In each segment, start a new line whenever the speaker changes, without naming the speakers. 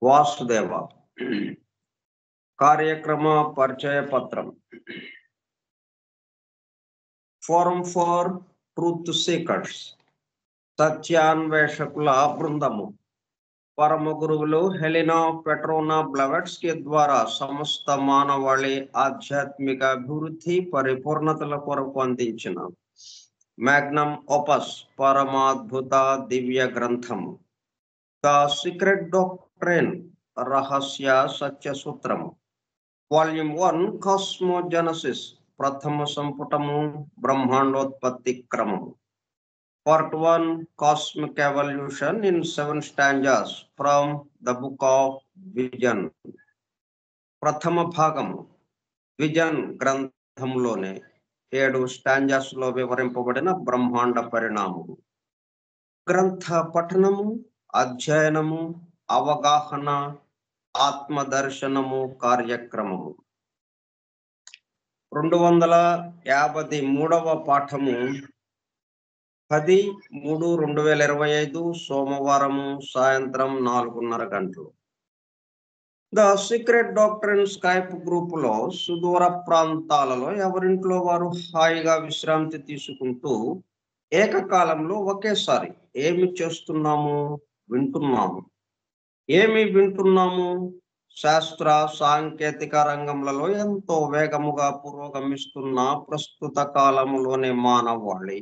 వాసుదేవ కార్యక్రమ పరిచయ పత్రం. ఫోరం ఫర్ ట్రూత్ సీకర్స్, సత్యాన్వేషకుల బృందము. పరమ గురువులు హెలినా పెట్రోనా బ్లవెట్స్కీ ద్వారా సమస్త మానవాళి ఆధ్యాత్మిక అభివృద్ధి పరిపూర్ణతల కొరకు అందించిన మ్యాగ్నమ్ ఓపస్ పరమాద్భుత దివ్య గ్రంథము ద సీక్రెట్ డాక్ట్రైన్, రహస్య సత్య సూత్రము. వాల్యూమ్ 1 కాస్మోజెనసిస్, ప్రథమ సంపుటము బ్రహ్మాండోత్పత్తి క్రమము. Part 1 Cosmic Evolution in 7 stanzas from the Book of Vision. ప్రథమ భాగము విజన్ గ్రంథంలోనే 7 స్టాంజాస్ లో వివరింపబడిన బ్రహ్మాండ పరిణామము. గ్రంథ పఠనము, అధ్యయనము, అవగాహన, ఆత్మదర్శనము కార్యక్రమము. 253వ పాఠము 10/3/2025 సోమవారము సాయంత్రం 4:30 గంటలు. The secret doctrine Skype group లో సుదూర ప్రాంతాలలో ఎవరింట్లో వారు హాయిగా విశ్రాంతి తీసుకుంటూ ఏకకాలంలో ఒకేసారి ఏమి చేస్తున్నాము? వింటున్నాము. ఏమి వింటున్నాము? శాస్త్ర సాంకేతిక రంగంలో ఎంతో వేగముగా పురోగమిస్తున్న ప్రస్తుత కాలంలోని మానవాళి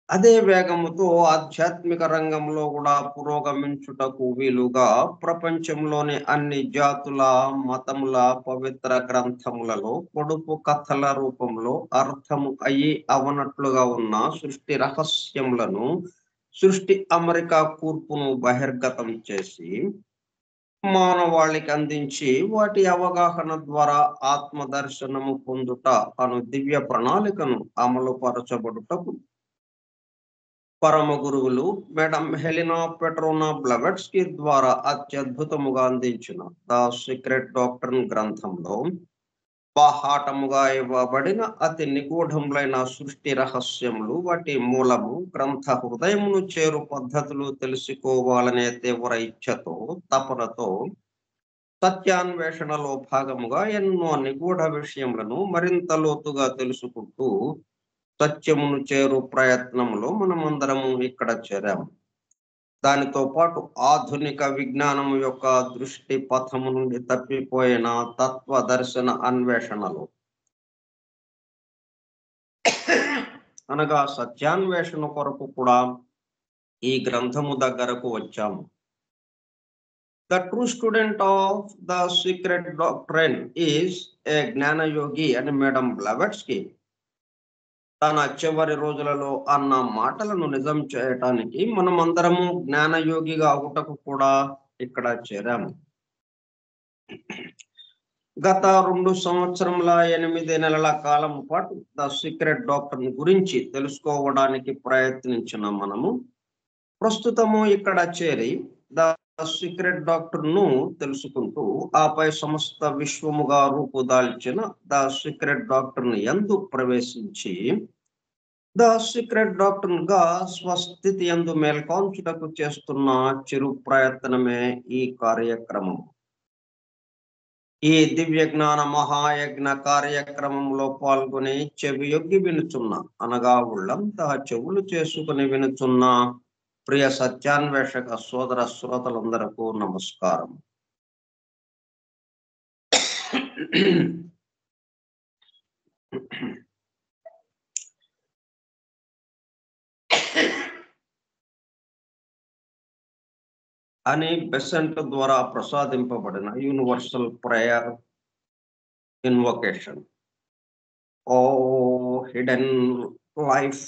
అదే వేగముతో ఆధ్యాత్మిక రంగంలో కూడా పురోగమించుటకు వీలుగా ప్రపంచంలోని అన్ని జాతుల మతముల పవిత్ర గ్రంథములలో పొడుపు కథల రూపంలో అర్థము అయ్యి అవనట్లుగా ఉన్న సృష్టి రహస్యములను, సృష్టి అమెరికా కూర్పును బహిర్గతం చేసి మానవాళికి అందించి వాటి అవగాహన ద్వారా ఆత్మదర్శనము పొందుట అను దివ్య ప్రణాళికను అమలు పరచబడుటకు పరమ గురువులు మేడం హెలినా పెట్రోనా బ్లవెట్స్కీ ద్వారా అత్యద్భుతముగా అందించిన ద సీక్రెట్ డాక్ట్రైన్ గ్రంథంలో బాహాటముగా ఇవ్వబడిన అతి నిగూఢములైన సృష్టి రహస్యములు, వాటి మూలము, గ్రంథ హృదయమును చేరు పద్ధతులు తెలుసుకోవాలనే తీవ్ర ఇచ్ఛతో, తపనతో సత్యాన్వేషణలో భాగముగా ఎన్నో నిగూఢ విషయములను మరింత లోతుగా తెలుసుకుంటూ సత్యమును చేరు ప్రయత్నంలో మనమందరము ఇక్కడ చేరాము. దానితో పాటు ఆధునిక విజ్ఞానము యొక్క దృష్టి పథము నుండి తప్పిపోయిన తత్వ దర్శన అన్వేషణలో అనగా సత్యాన్వేషణ కొరకు కూడా ఈ గ్రంథము దగ్గరకు వచ్చాము. The true student of the secret doctrine is a జ్ఞానయోగి అని మేడం బ్లవెట్స్కీ తన చివరి రోజులలో అన్న మాటలను నిజం చేయటానికి మనమందరము జ్ఞానయోగిగా అవుటకు కూడా ఇక్కడ చేరాము. గత 2 సంవత్సరముల 8 నెలల కాలం పాటు ద సీక్రెట్ డాక్ట్రైన్ గురించి తెలుసుకోవడానికి ప్రయత్నించిన మనము ప్రస్తుతము ఇక్కడ చేరి ద సీక్రెట్ డాక్ట్రైన్ ను తెలుసుకుంటూ ఆపై సమస్త విశ్వముగా రూపుదాల్చిన ద సీక్రెట్ డాక్ట్రైన్ యందు ప్రవేశించి ద సీక్రెట్ డాక్ట్రైన్ గా స్వస్థితి యందు మేల్కొంచుటకు చేస్తున్న చిరు ప్రయత్నమే ఈ కార్యక్రమం. ఈ దివ్య జ్ఞాన మహాయజ్ఞ కార్యక్రమంలో పాల్గొని చెవియొగ్గి వినుచున్న అనగా ఉళ్ళంతా చెవులు చేసుకుని వినుచున్న ప్రియ సత్యాన్వేషక సోదర శ్రోతలందరకు నమస్కారం. అని బెసెంట్ ద్వారా ప్రసాదింపబడిన universal prayer invocation. O hidden life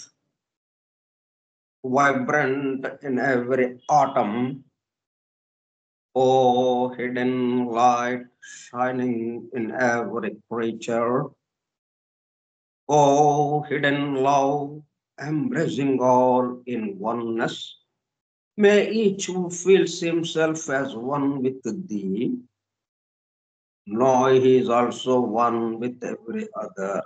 vibrant in every atom, oh hidden light shining in every creature, oh hidden love embracing all in oneness, may each who feels himself as one with thee No, he is also one with every other.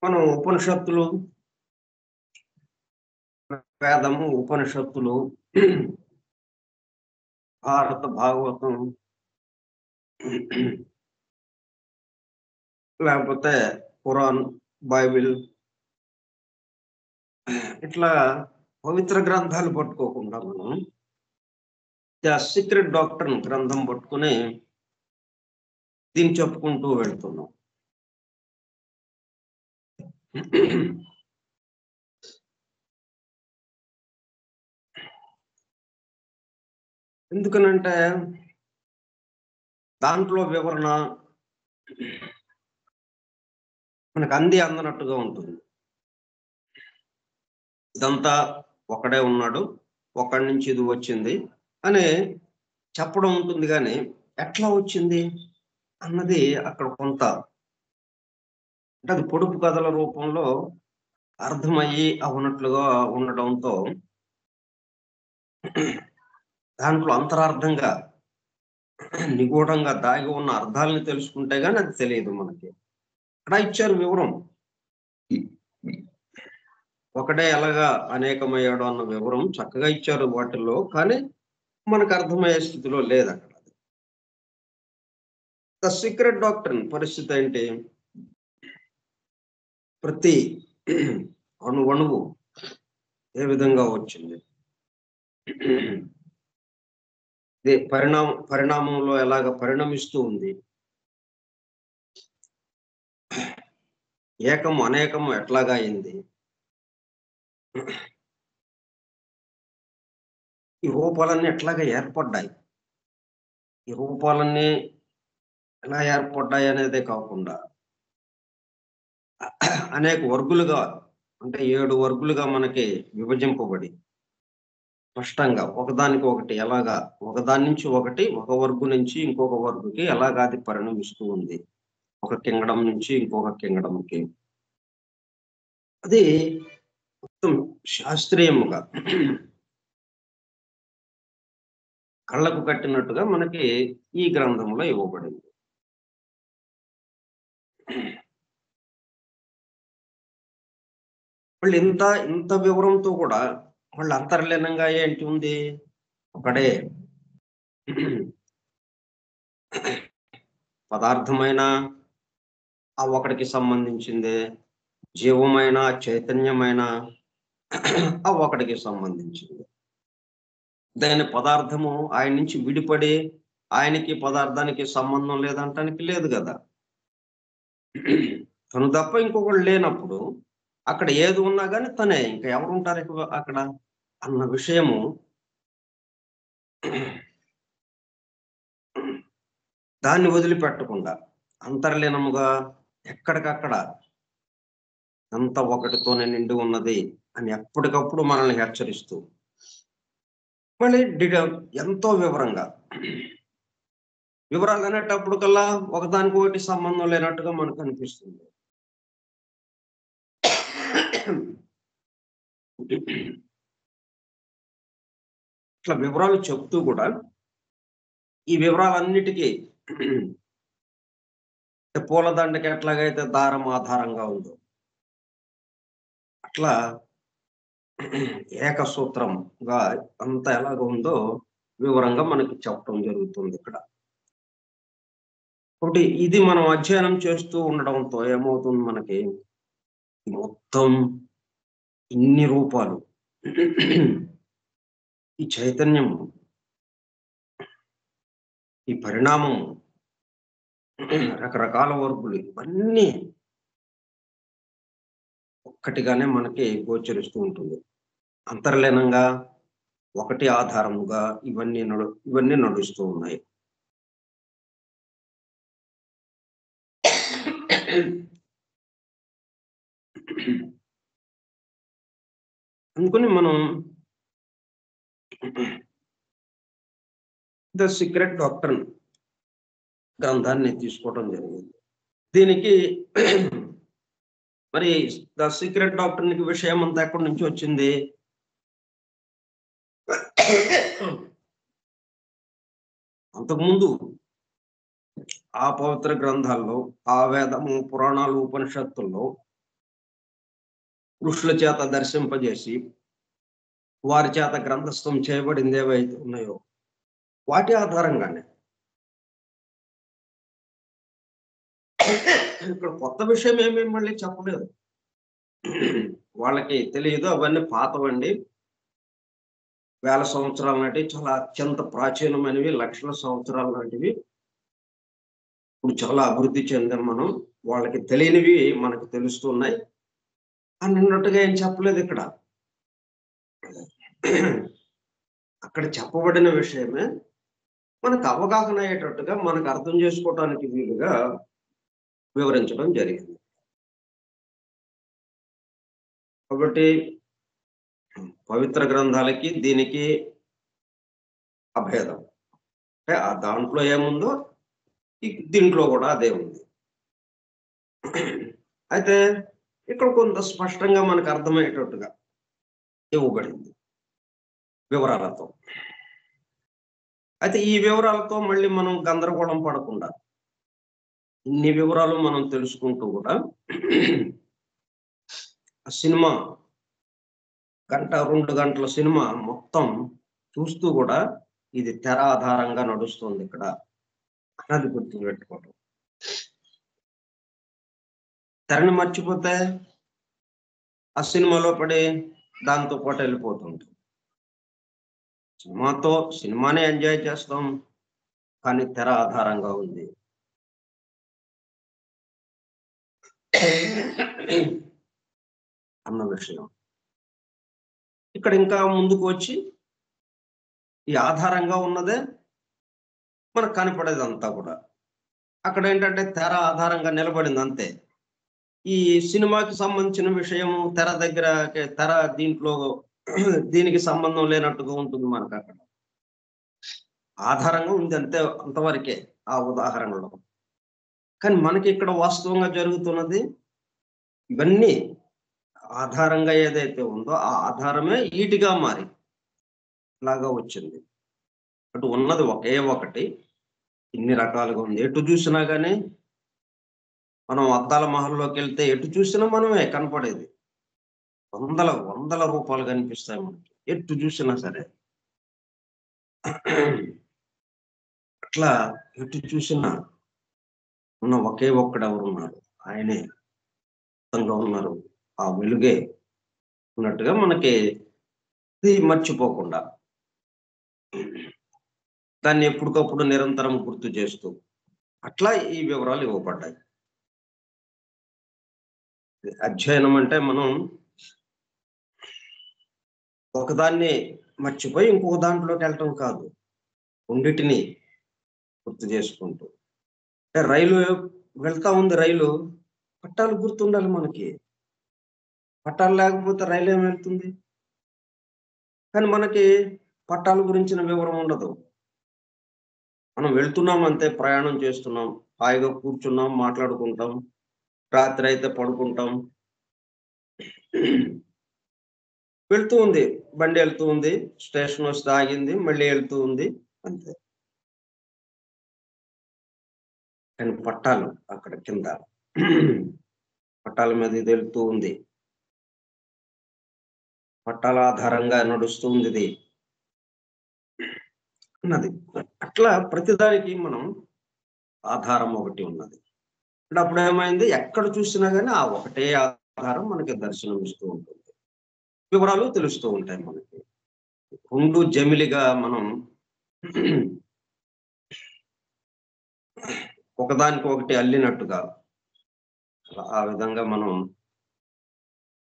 మనం ఉపనిషత్తులు, వేదము, ఉపనిషత్తులు, భారత భాగవతం, లేకపోతే Quran, Bible, ఇట్లా పవిత్ర గ్రంథాలు పట్టుకోకుండా మనం ద సీక్రెట్ డాక్టర్ గ్రంథం పట్టుకుని దీన్ని చెప్పుకుంటూ వెళ్తున్నాం. ఎందుకనంటే దాంట్లో వివరణ మనకు అందనట్టుగా ఉంటుంది. ఇదంతా ఒకడే ఉన్నాడు, ఒకడి నుంచి ఇది వచ్చింది అని చెప్పడం ఉంటుంది, కానీ ఎట్లా వచ్చింది అన్నది అక్కడ కొంత అంటే అది పొడుపు కథల రూపంలో అర్థమయ్యి అవునట్లుగా ఉండడంతో దాంట్లో అంతరార్థంగా నిగూఢంగా దాగి ఉన్న అర్థాలను తెలుసుకుంటే గానీ అది తెలియదు మనకి. అక్కడ ఇచ్చారు వివరం, ఒకడే ఎలాగా అనేకమయ్యాడు అన్న వివరం చక్కగా ఇచ్చారు వాటిల్లో, కానీ మనకు అర్థమయ్యే స్థితిలో లేదు అక్కడ. ద సీక్రెట్ డాక్టర్ పరిస్థితి ఏంటి? ప్రతి అణువు ఏ విధంగా వచ్చింది, పరిణామంలో ఎలాగ పరిణమిస్తూ ఉంది, ఏకము అనేకము ఎట్లాగా అయింది, ఈ రూపాలన్నీ ఎట్లాగా ఏర్పడ్డాయి, ఈ రూపాలన్నీ ఎలా ఏర్పడ్డాయి అనేదే కాకుండా అనేక వర్గులుగా అంటే 7 వర్గులుగా మనకి విభజింపబడి స్పష్టంగా ఒకదానికి ఒకటి ఎలాగా ఒకదాని నుంచి ఒకటి, ఒక వర్గు నుంచి ఇంకొక వర్గుకి ఎలాగా అది పరిణమిస్తూ ఉంది, ఒక కింగడం నుంచి ఇంకొక కింగడంకి. అది మొత్తం శాస్త్రీయముగా కళ్ళకు కట్టినట్టుగా మనకి ఈ గ్రంథంలో ఇవ్వబడింది. వాళ్ళు ఇంత వివరంతో కూడా వాళ్ళు అంతర్లీనంగా ఏంటి ఉంది, ఒకడే పదార్థమైన ఆ ఒకడికి సంబంధించిందే, జీవమైన చైతన్యమైన ఆ ఒకడికి సంబంధించింది. దాని పదార్థము ఆయన నుంచి విడిపడి ఆయనకి పదార్థానికి సంబంధం లేదంటానికి లేదు కదా. తను తప్ప ఇంకొకళ్ళు లేనప్పుడు అక్కడ ఏది ఉన్నా కానీ తనే, ఇంకా ఎవరు ఉంటారు అక్కడ అన్న విషయము దాన్ని వదిలిపెట్టకుండా అంతర్లీనముగా ఎక్కడికక్కడ అంత ఒకటితోనే నిండి ఉన్నది అని ఎప్పటికప్పుడు మనల్ని హెచ్చరిస్తూ మళ్ళీ ఎంతో వివరాలు అనేటప్పుడు కల్లా ఒకదానికి ఒకటి సంబంధం లేనట్టుగా మనకు అనిపిస్తుంది. ఇట్లా వివరాలు చెప్తూ కూడా ఈ వివరాలన్నిటికీ పూలదండకి ఎట్లాగైతే దారం ఆధారంగా ఉందో అట్లా ఏకసూత్రంగా అంత ఎలాగ ఉందో వివరంగా మనకి చెప్పడం జరుగుతుంది ఇక్కడ. ఒకటి ఇది మనం అధ్యయనం చేస్తూ ఉండడంతో ఏమవుతుంది, మనకి మొత్తం ఇన్ని రూపాలు, ఈ చైతన్యము, ఈ పరిణామం, రకరకాల వర్గులు, ఇవన్నీ ఒక్కటిగానే మనకి గోచరిస్తూ ఉంటుంది. అంతర్లీనంగా ఒకటి ఆధారముగా ఇవన్నీ నడుస్తూ ఉన్నాయి. అందుకని మనం ద సీక్రెట్ డాక్ట్రిన్ గ్రంథాన్ని తీసుకోవడం జరిగింది. దీనికి మరి ద సీక్రెట్ డాక్ట్రిన్ విషయం అంతా ఎక్కడి నుంచి వచ్చింది? అంతకుముందు ఆ పవిత్ర గ్రంథాల్లో, ఆ వేదము, పురాణాలు, ఉపనిషత్తుల్లో ఋషుల చేత దర్శింపజేసి వారి చేత గ్రంథస్థం చేయబడింది ఏవైతే ఉన్నాయో వాటి ఆధారంగానే ఇక్కడ కొత్త విషయం ఏమీ మళ్ళీ చెప్పలేదు. వాళ్ళకి తెలియదు, అవన్నీ పాతవండి, వేల సంవత్సరాల నాటి, చాలా అత్యంత ప్రాచీనమైనవి, లక్షల సంవత్సరాల నాటివి. ఇప్పుడు చాలా అభివృద్ధి చెందాం మనం, వాళ్ళకి తెలియనివి మనకు తెలుస్తున్నాయి అన్నట్టుగా ఏం చెప్పలేదు ఇక్కడ. అక్కడ చెప్పబడిన విషయమే మనకు అవగాహన అయ్యేటట్టుగా, మనకు అర్థం చేసుకోవటానికి వీలుగా వివరించడం జరిగింది. కాబట్టి పవిత్ర గ్రంథాలకి దీనికి అభేదం. అంటే ఆ దాంట్లో ఏముందో దీంట్లో కూడా అదే ఉంది. అయితే ఇక్కడ కొంత స్పష్టంగా మనకు అర్థమయ్యేటట్టుగా ఇవ్వబడింది వివరాలతో. అయితే ఈ వివరాలతో మళ్ళీ మనం గందరగోళం పడకుండా ఇన్ని వివరాలు మనం తెలుసుకుంటూ కూడా సినిమా గంట 2 గంటల సినిమా మొత్తం చూస్తూ కూడా ఇది తెర ఆధారంగా నడుస్తుంది ఇక్కడ అన్నది గుర్తుపెట్టుకోవడం. తెరని మర్చిపోతే ఆ సినిమాలో పడి దాంతో పాటు వెళ్ళిపోతుంది. సినిమానే ఎంజాయ్ చేస్తాం, కానీ తెర ఆధారంగా ఉంది అన్న విషయం ఇక్కడ ఇంకా ముందుకు వచ్చి ఈ ఆధారంగా ఉన్నదే మనకు కనపడేదంతా కూడా అక్కడ ఏంటంటే తెర ఆధారంగా నిలబడింది అంతే. ఈ సినిమాకి సంబంధించిన విషయం తెర దీంట్లో దీనికి సంబంధం లేనట్టుగా ఉంటుంది మనకు. అక్కడ ఆధారంగా ఉంది అంతే, అంతవరకే ఆ ఉదాహరణలో. కానీ మనకి ఇక్కడ వాస్తవంగా జరుగుతున్నది ఇవన్నీ ఆధారంగా ఏదైతే ఉందో ఆ ఆధారమే ఈటిగా మారి లాగా వచ్చింది. అటు ఉన్నది ఒకే ఒకటి, ఇన్ని రకాలుగా ఉంది. ఎటు చూసినా కానీ మనం అద్దాల మహల్లోకి వెళ్తే ఎటు చూసినా మనమే కనపడేది. వందల రూపాయలు కనిపిస్తాయి మనకి ఎటు చూసినా సరే. అట్లా ఎటు చూసినా ఉన్న ఒకే ఒక్కడు ఎవరున్నారు, ఆయనే ఉన్నారు, ఆ వెలుగే ఉన్నట్టుగా మనకి మర్చిపోకుండా దాన్ని ఎప్పటికప్పుడు నిరంతరం గుర్తు చేస్తూ అట్లా ఈ వివరాలు ఇవ్వబడ్డాయి. అధ్యయనం అంటే మనం ఒకదాన్ని మర్చిపోయి ఇంకొక దాంట్లోకి వెళ్ళటం కాదు, రెండిటిని గుర్తు చేసుకుంటూ. అంటే రైలు వెళ్తా ఉంది, రైలు పట్టాలు గుర్తుండాలి మనకి. పట్టాలు లేకపోతే రైలు ఏం వెళ్తుంది? కానీ మనకి పట్టాల గురించిన వివరం ఉండదు. మనం వెళ్తున్నాం అంతే, ప్రయాణం చేస్తున్నాం, హాయిగా కూర్చున్నాం, మాట్లాడుకుంటాం, రాత్రి అయితే పడుకుంటాం, వెళ్తూ ఉంది, బండి వెళ్తూ ఉంది, స్టేషన్ వస్తే ఆగింది, మళ్ళీ వెళ్తూ ఉంది, అంతే. కానీ పట్టాలు అక్కడ కింద పట్టాల మీద ఇది వెళ్తూ ఉంది, పట్టాల ఆధారంగా నడుస్తూ ఉంది ఇది అన్నది. అట్లా ప్రతిదానికి మనం ఆధారం ఒకటి ఉన్నది. అప్పుడు ఏమైంది, ఎక్కడ చూసినా కానీ ఆ ఒకటే ఆధారం మనకి దర్శనం ఇస్తూ ఉంటుంది, వివరాలు తెలుస్తూ ఉంటాయి మనకి. రెండు జమిలిగా మనం ఒకదానికి ఒకటి అల్లినట్టుగా ఆ విధంగా మనం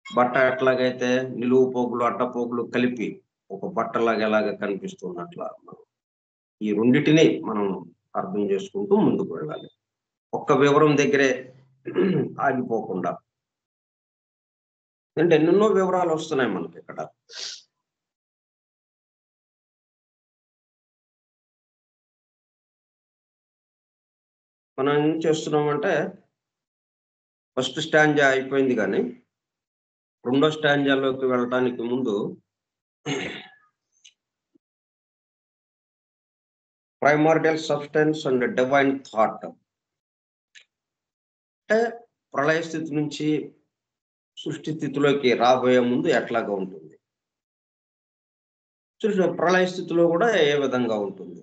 బట్ట ఎట్లాగైతే నిలువు పోగులు అడ్డపోగులు కలిపి ఒక బట్టలాగా ఎలాగ కనిపిస్తున్నట్లా ఈ రెండిటిని మనం అర్థం చేసుకుంటూ ముందుకు వెళ్ళాలి. ఒక్క వివరం దగ్గరే ఆగిపోకుండా. అంటే ఎన్నెన్నో వివరాలు వస్తున్నాయి మనకి ఇక్కడ. మనం ఏం చేస్తున్నామంటే ఫస్ట్ స్టాంజా అయిపోయింది కానీ రెండో స్టాంజాలోకి వెళ్ళటానికి ముందు primordial substance and divine thought అంటే ప్రళయ స్థితి నుంచి సృష్టి స్థితిలోకి రాబోయే ముందు ఎట్లాగా ఉంటుంది, ప్రళయ స్థితిలో కూడా ఏ విధంగా ఉంటుంది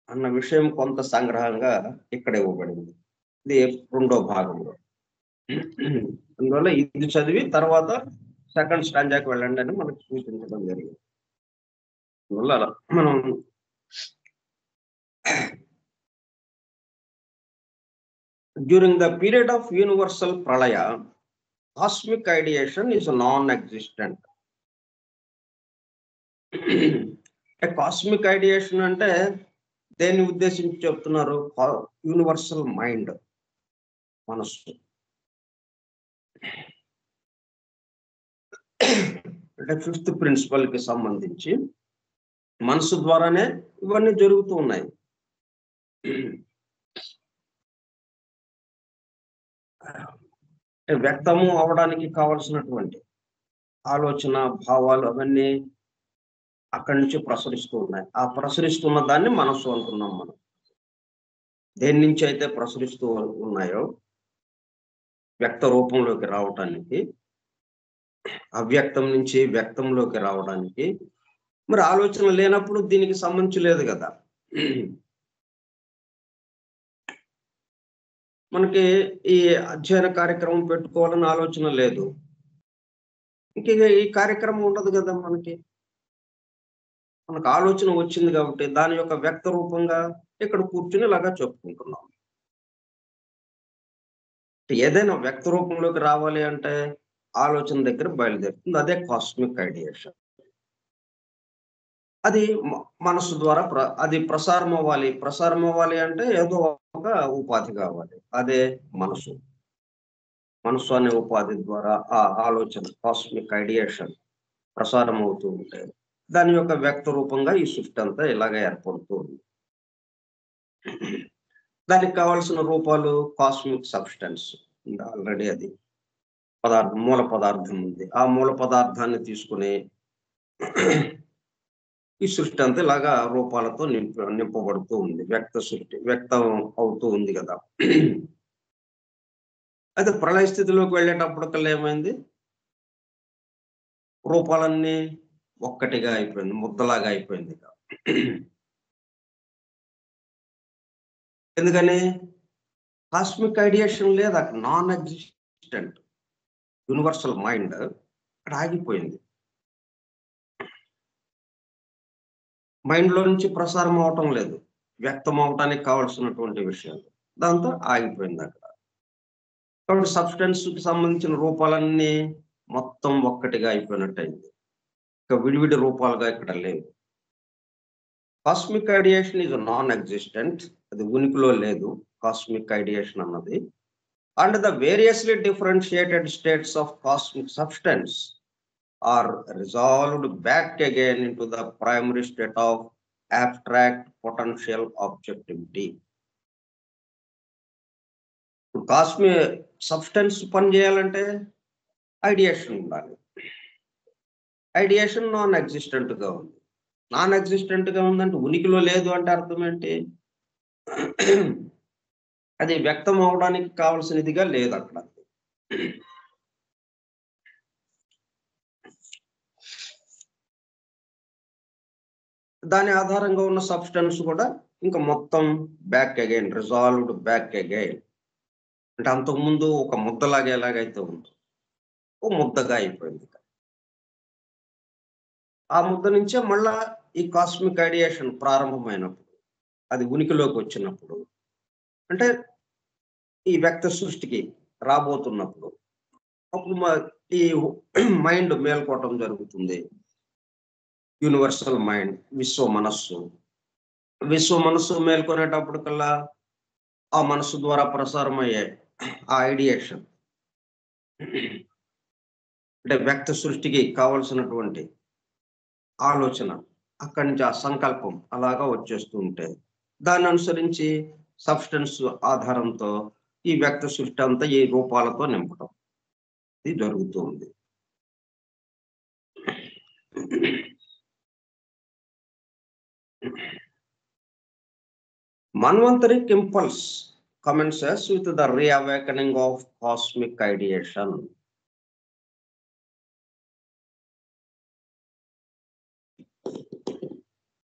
అన్న విషయం కొంత సంగ్రహంగా ఇక్కడ ఇవ్వబడింది. ఇది రెండో భాగంలో. అందువల్ల ఇది చదివి తర్వాత సెకండ్ స్టాంజాకి వెళ్ళండి అని మనకు సూచించడం జరిగింది. అందువల్ల మనం during the period of universal ప్రళయ cosmic ideation is non-existent. Cosmic ideation అంటే దేన్ని ఉద్దేశించి చెప్తున్నారు? యూనివర్సల్ మైండ్, మనస్సు. అంటే ఫిఫ్త్ ప్రిన్సిపల్ కి సంబంధించి మనసు ద్వారానే ఇవన్నీ జరుగుతూ ఉన్నాయి. వ్యక్తము అవడానికి కావలసినటువంటి ఆలోచన, భావాలు అవన్నీ అక్కడి నుంచి ప్రసరిస్తూ ఉన్నాయి. ఆ ప్రసరిస్తున్న దాన్ని మనస్సు అంటున్నాం మనం. దేని నుంచి అయితే ప్రసరిస్తూ ఉన్నాయో వ్యక్త రూపంలోకి రావటానికి, అవ్యక్తం నుంచి వ్యక్తంలోకి రావడానికి మరి ఆలోచన లేనప్పుడు దీనికి సంబంధించి లేదు కదా. మనకి ఈ అధ్యయన కార్యక్రమం పెట్టుకోవాలని ఆలోచన లేదు, ఇంక ఈ కార్యక్రమం ఉండదు కదా. మనకు ఆలోచన వచ్చింది కాబట్టి దాని యొక్క వ్యక్త రూపంగా ఇక్కడ కూర్చుని ఇలాగా చెప్పుకుంటున్నాం. ఏదైనా వ్యక్త రూపంలోకి రావాలి అంటే ఆలోచన దగ్గర బయలుదేరుతుంది. అదే కాస్మిక్ ఐడియేషన్. అది మనసు ద్వారా అది ప్రసారం అవ్వాలి అంటే ఏదో ఒక ఉపాధి కావాలి. అదే మనసు అనే ఉపాధి ద్వారా ఆ ఆలోచన కాస్మిక్ ఐడియేషన్ ప్రసారం అవుతూ ఉంటే దాని యొక్క వ్యక్త రూపంగా ఈ సృష్టి అంతా ఇలాగ ఏర్పడుతూ ఉంది. దానికి కావాల్సిన రూపాలు కాస్మిక్ సబ్స్టెన్స్ ఆల్రెడీ అది మూల పదార్థం ఉంది. ఆ మూల పదార్థాన్ని తీసుకుని ఈ సృష్టి అంతా ఇలాగా రూపాలతో నింపబడుతూ ఉంది. వ్యక్తం అవుతూ ఉంది కదా. అయితే ప్రళయ స్థితిలోకి వెళ్ళేటప్పటికల్లా ఏమైంది? రూపాలన్నీ ఒక్కటిగా అయిపోయింది, ముద్దలాగా అయిపోయింది. ఎందుకని? కాస్మిక్ ఐడియేషన్ లేదు అక్కడ, నాన్-ఎగ్జిస్టెంట్ యూనివర్సల్ మైండ్ అక్కడ ఆగిపోయింది. మైండ్లో నుంచి ప్రసారం అవటం లేదు, వ్యక్తం అవటానికి కావాల్సినటువంటి విషయాలు, దాంతో ఆగిపోయింది అక్కడ. కాబట్టి సబ్స్టెన్స్ కి సంబంధించిన రూపాలన్నీ మొత్తం ఒక్కటిగా అయిపోయినట్టయింది. ఇక విడివిడి రూపాలుగా ఇక్కడ లేవు. కాస్మిక్ ఐడియేషన్ ఈజ్ నాన్-ఎగ్జిస్టెంట్, అది ఉనికిలో లేదు కాస్మిక్ ఐడియేషన్ అన్నది. And the variously differentiated states of cosmic substance are resolved back again into the primary state of abstract potential objectivity. Cosmic substance పని చేయాలంటే ఐడియేషన్ ఉండాలి. ఐడియేషన్ నాన్-ఎగ్జిస్టెంట్ గా ఉంది. Non-existent గా ఉందంటే ఉనికిలో లేదు అంటే అర్థం ఏంటి? అది వ్యక్తం అవడానికి కావాల్సినదిగా లేదు అక్కడ. దాని ఆధారంగా ఉన్న సబ్స్టెన్స్ కూడా ఇంకా మొత్తం back again, resolved back again. అంటే అంతకుముందు ఒక ముద్దలాగా ఎలాగైతే ఉందో ఓ ముద్దగా అయిపోయింది. ఆ ముద్ద నుంచే మళ్ళా ఈ కాస్మిక్ ఐడియేషన్ ప్రారంభమైనప్పుడు, అది ఉనికిలోకి వచ్చినప్పుడు, అంటే ఈ వ్యక్త సృష్టికి రాబోతున్నప్పుడు, అప్పుడు ఈ మైండ్ మేల్కోవటం జరుగుతుంది. యూనివర్సల్ మైండ్, విశ్వ మనస్సు. విశ్వ మనస్సు మేల్కొనేటప్పటికల్లా ఆ మనస్సు ద్వారా ప్రసారం అయ్యే ఆ ఐడియేషన్ అంటే వ్యక్త సృష్టికి కావాల్సినటువంటి ఆలోచన, అక్కడి నుంచి ఆ సంకల్పం అలాగా వచ్చేస్తూ ఉంటే, దాన్ని అనుసరించి సబ్స్టెన్స్ ఆధారంతో ఈ వ్యక్త సృష్టి అంతా ఈ రూపాలతో నింపటం ఇది జరుగుతూ ఉంది. Manvantaric impulse commences with the reawakening of cosmic ideation.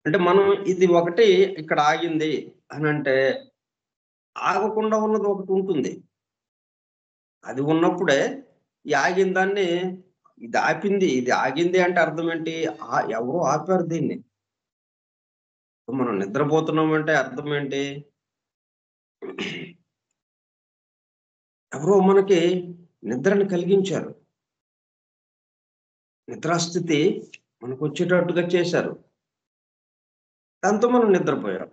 అంటే మనం ఇది ఒకటి ఇక్కడ ఆగింది అని అంటే, ఆగకుండా ఉన్నది ఒకటి ఉంటుంది. అది ఉన్నప్పుడే ఈ ఆగిన దాన్ని ఇది ఆపింది, ఇది ఆగింది అంటే అర్థం ఏంటి? ఎవరో ఆపారు దీన్ని. మనం నిద్రపోతున్నాం అంటే అర్థం ఏంటి? ఎవరో మనకి నిద్రని కలిగించారు. నిద్రాస్థితి మనకొచ్చేటట్టుగా చేశారు. దాంతో మనం నిద్రపోయాం.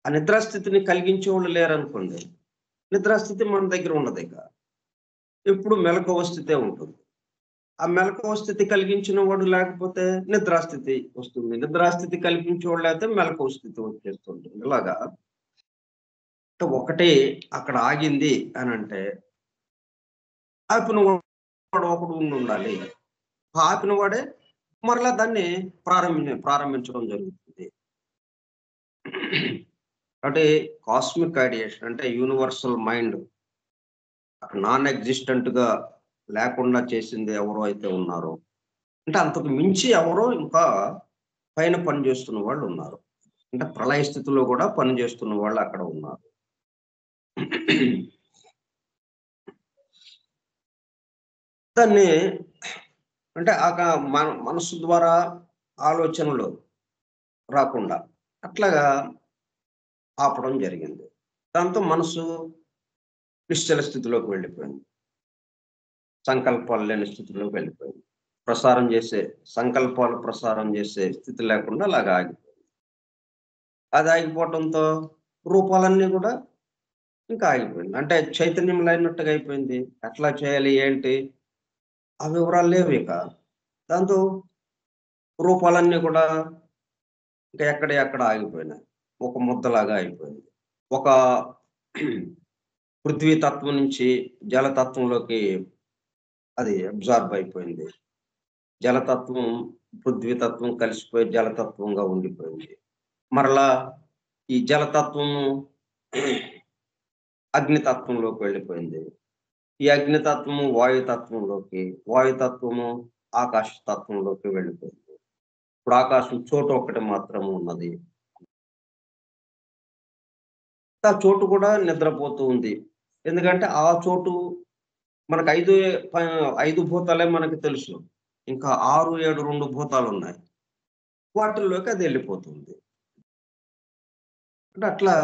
ఆ నిద్రాస్థితిని కలిగించేవాళ్ళు లేరనుకోండి, నిద్రాస్థితి మన దగ్గర ఉన్నదిక. ఎప్పుడు మెలకువ స్థితే ఉంటుంది. ఆ మెలకువ స్థితి కలిగించిన వాడు లేకపోతే నిద్రాస్థితి వస్తుంది. నిద్రాస్థితి కల్పించేవాళ్ళు లేకపోతే మెలకువ స్థితి వచ్చేస్తుంటుంది. ఇలాగా ఒకటి అక్కడ ఆగింది అనంటే, ఆపిన వాడు ఒకడు ఉండాలి. ఆపిన వాడే మరలా దాన్ని ప్రారంభించడం జరుగుతుంది. అంటే కాస్మిక్ ఐడియేషన్ అంటే యూనివర్సల్ మైండ్ నాన్ ఎగ్జిస్టెంట్ గా లేకుండా చేసింది ఎవరో అయితే ఉన్నారో, అంటే అంతకు మించి ఎవరో ఇంకా పైన పనిచేస్తున్న వాళ్ళు ఉన్నారు. అంటే ప్రళయ స్థితిలో కూడా పనిచేస్తున్న వాళ్ళు అక్కడ ఉన్నారు. దాన్ని అంటే మనసు ద్వారా ఆలోచనలు రాకుండా అట్లాగా ఆపడం జరిగింది. దాంతో మనసు నిశ్చల స్థితిలోకి వెళ్ళిపోయింది. సంకల్పాలు లేని స్థితిలోకి వెళ్ళిపోయింది. సంకల్పాలు ప్రసారం చేసే స్థితి లేకుండా అలాగా ఆగిపోయింది. అది ఆగిపోవటంతో రూపాలన్నీ కూడా ఇంకా ఆగిపోయింది. అంటే చైతన్యం లేనట్టుగా అయిపోయింది. ఎట్లా చేయాలి ఏంటి ఆ వివరాలు లేవు ఇక. దాంతో రూపాలన్నీ కూడా ఇంకా ఎక్కడ ఆగిపోయినాయి. ఒక ముద్దలాగా అయిపోయింది. ఒక పృథ్వీ తత్వం నుంచి జలతత్వంలోకి అది అబ్జార్బ్ అయిపోయింది. జలతత్వం, పృథ్వీతత్వం కలిసిపోయి జలతత్వంగా ఉండిపోయింది. మరలా ఈ జలతత్వము అగ్నితత్వంలోకి వెళ్ళిపోయింది. ఈ అగ్నితత్వము వాయుతత్వము ఆకాశతత్వంలోకి వెళ్ళిపోయింది. ఇప్పుడు ఆకాశం చోటు ఒక్కటి మాత్రం ఉన్నది. ఆ చోటు కూడా నిద్రపోతూ ఉంది. ఎందుకంటే ఆ చోటు మనకు 5 భూతాలే మనకు తెలుసు. ఇంకా 6, 7, 2 భూతాలున్నాయి. వాటిల్లోకి అది వెళ్ళిపోతుంది. అంటే అట్లా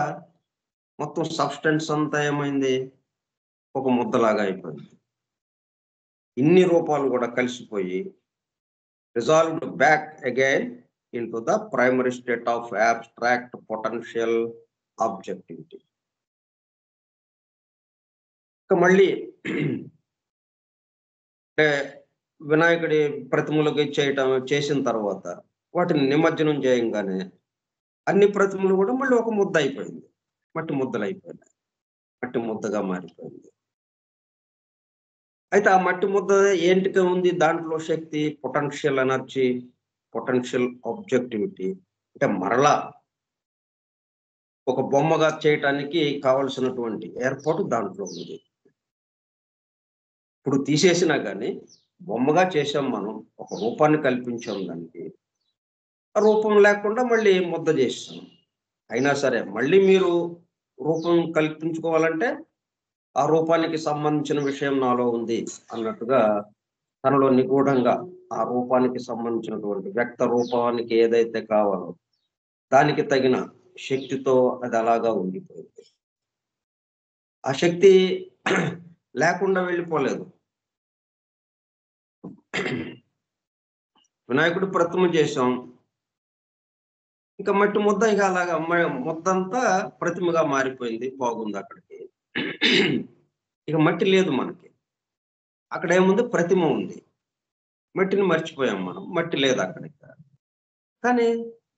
మొత్తం సబ్స్టెన్స్ అంతా ఏమైంది? ఒక ముద్దలాగా అయిపోయింది. ఇన్ని రూపాలు కూడా కలిసిపోయి resolved back again into the primary state of abstract potential objectivity. ఇక మళ్ళీ అంటే వినాయకుడి ప్రతిమలకి చేసిన తర్వాత వాటిని నిమజ్జనం చేయంగానే అన్ని ప్రతిమలు కూడా మళ్ళీ ఒక ముద్ద అయిపోయింది. మట్టి ముద్దలు అయిపోయినాయి. మట్టి ముద్దగా మారిపోయింది. అయితే ఆ మట్టి ముద్ద ఏంటిగా ఉంది? దాంట్లో శక్తి, పొటెన్షియల్ ఎనర్జీ, పొటెన్షియల్ ఆబ్జెక్టివిటీ. అంటే మరలా ఒక బొమ్మగా చేయటానికి కావలసినటువంటి ఏర్పాటు దాంట్లో ఉంది. ఇప్పుడు తీసేసినా కానీ బొమ్మగా చేసాం మనం. ఒక రూపాన్ని కల్పించాం దానికి. ఆ రూపం లేకుండా మళ్ళీ ముద్ద చేసాం. అయినా సరే మళ్ళీ మీరు రూపం కల్పించుకోవాలంటే ఆ రూపానికి సంబంధించిన విషయం నాలో ఉంది అన్నట్టుగా తనలో నిగూఢంగా ఆ రూపానికి సంబంధించినటువంటి వ్యక్త రూపానికి ఏదైతే కావాలో దానికి తగిన శక్తితో అది అలాగా ఉండిపోయింది. ఆ శక్తి లేకుండా వెళ్ళిపోలేదు. వినాయకుడి ప్రతిమ చేసాం. ఇంకా మట్టి ముద్ద ఇక అలాగా ముద్దంతా ప్రతిమగా మారిపోయింది. బాగుంది అక్కడికి. ఇక మట్టి లేదు మనకి. అక్కడేముంది ప్రతిమ ఉంది. మట్టిని మర్చిపోయాం మనం. మట్టి లేదు అక్కడిక. కానీ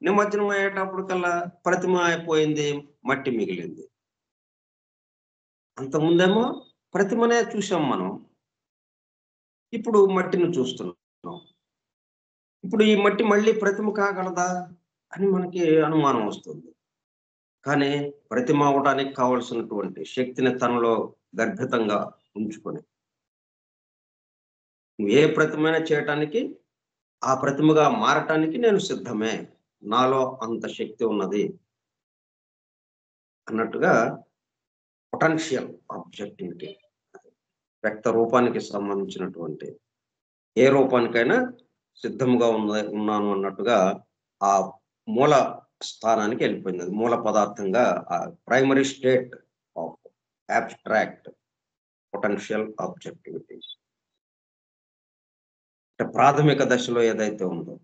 నిమజ్జనం అయ్యేటప్పటికల్లా ప్రతిమ అయిపోయింది. మట్టి మిగిలింది. అంతకుముందేమో ప్రతిమనే చూసాం మనం. ఇప్పుడు మట్టిని చూస్తున్నాం. ఇప్పుడు ఈ మట్టి మళ్ళీ ప్రతిమ కాగలదా అని మనకి అనుమానం వస్తుంది. కానీ ప్రతిమ అవ్వడానికి కావాల్సినటువంటి శక్తిని తనలో గర్భితంగా ఉంచుకొని నువ్వు ఏ ప్రతిమైనా చేయటానికి, ఆ ప్రతిమగా మారటానికి నేను సిద్ధమే. నాలో అంత శక్తి ఉన్నది అన్నట్టుగా పొటెన్షియల్ ఆబ్జెక్టివిటీ వ్యక్త రూపానికి సంబంధించినటువంటి ఏ రూపానికైనా సిద్ధంగా ఉన్నాను అన్నట్టుగా ఆ మూల స్థానానికి వెళ్ళిపోయింది. అది మూల పదార్థంగా ఆ primary state of abstract potential objectivity. అంటే ప్రాథమిక దశలో ఏదైతే ఉందో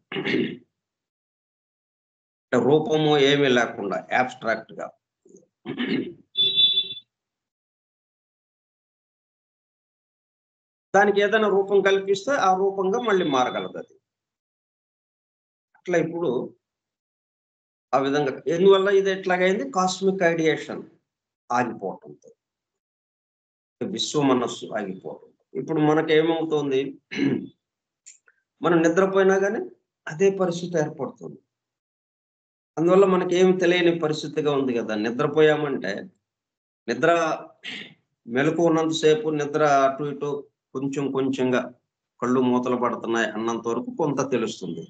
అంటే రూపము ఏమీ లేకుండా అబ్స్ట్రాక్ట్ గా దానికి ఏదైనా రూపం కల్పిస్తే ఆ రూపంగా మళ్ళీ మారగలదు అది. అట్లా ఇప్పుడు ఆ విధంగా ఎందువల్ల ఇది ఎట్లాగైంది? కాస్మిక్ ఐడియేషన్ ఆగిపోవటంతో, విశ్వ మనస్సు ఆగిపోవటం. ఇప్పుడు మనకేమవుతోంది? మనం నిద్రపోయినా గానీ అదే పరిస్థితి ఏర్పడుతుంది. అందువల్ల మనకేమి తెలియని పరిస్థితిగా ఉంది గదా! నిద్రపోయామంటే నిద్ర మెలకువ ఉన్నంత సేపు నిద్ర అటు ఇటు కొంచెం కొంచెంగా కళ్ళు మూతలు పడుతున్నాయి అన్నంత వరకు కొంత తెలుస్తుంది.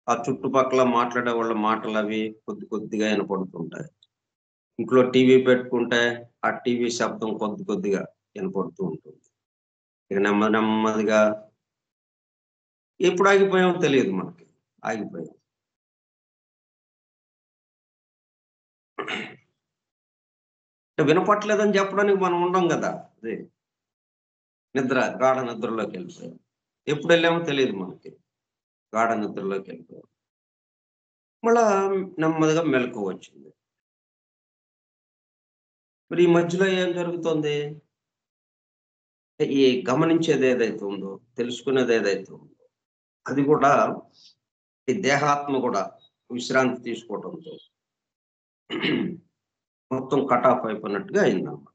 ఆ చుట్టుపక్కల మాట్లాడే వాళ్ళ మాటలవి కొద్ది కొద్దిగా వినపడుతుంటాయి. ఇంట్లో టీవీ పెట్టుకుంటే ఆ టీవీ శబ్దం కొద్ది కొద్దిగా వినపడుతూ ఉంటుంది. ఇక నెమ్మది నెమ్మదిగా ఎప్పుడు ఆగిపోయామో తెలియదు మనకి. ఆగిపోయాం. అంటే వినపట్లేదని చెప్పడానికి మనం ఉండం గదా! అది గాఢ నిద్రలోకెళ్ళిపోయాం. ఎప్పుడెళ్ళామో తెలీదు మనకి. గాఢ నిద్రలోకెళ్ళిపోయాం. మళ్ళా నెమ్మదిగా మెలకువొచ్చింది. మరి ఈ మధ్యలో ఏం జరుగుతోంది? ఈ గమనించేదేదైతే ఉందో, తెలుసుకునేదేదైతే ఉందో, అది గూడా ఈ దేహాత్మ గూడా విశ్రాంతి తీసుకోవడంతో మొత్తం కట్ ఆఫ్ అయిపోయినట్టుగా అయిందనమాట.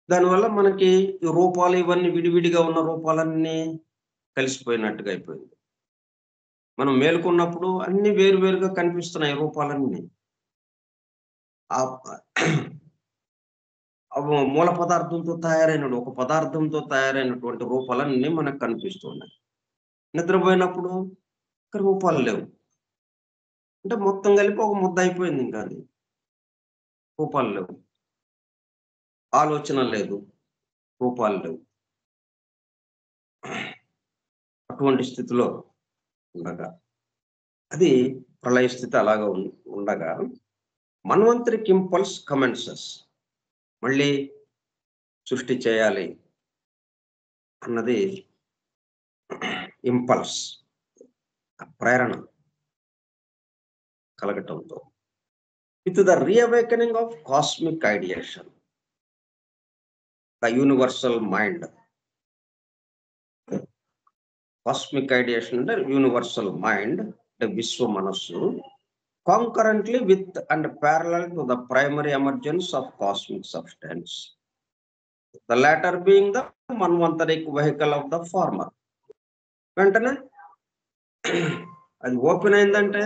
దానివల్ల మనకి ఈ రూపాలు ఇవన్నీ విడివిడిగా ఉన్న రూపాలన్నీ కలిసిపోయినట్టుగా అయిపోయింది. మనం మేలుకున్నప్పుడు అన్నీ వేరు వేరుగా కనిపిస్తున్నాయి రూపాలన్నీ. ఆహ్, మూల పదార్థంతో ఒక పదార్థంతో తయారైనటువంటి రూపాలన్నీ మనకు కనిపిస్తున్నాయి. నిద్రపోయినప్పుడు ఇక రూపాలు లేవు. అంటే మొత్తం కలిపి ఒక ముద్ద అయిపోయింది ఇంకా అది. రూపాలు లేవు. ఆలోచన లేదు. రూపాలు లేవు. అటువంటి స్థితిలో ఉండగా అది ప్రళయ స్థితి అలాగా ఉండగా మన్వంతరికి ఇంపల్స్ కమెన్సెస్. మళ్ళీ సృష్టి చేయాలి అన్నది ఇంపల్స్ ప్రేరణ కలగటంతో with the reawakening of cosmic ideation the universal mind. Cosmic ideation అంటే యూనివర్సల్ మైండ్ అంటే విశ్వ మనస్సు concurrently with and parallel to the primary emergence of cosmic substance, the latter being the manvantaric vehicle of the former. వెంటనే అది open అయిందంటే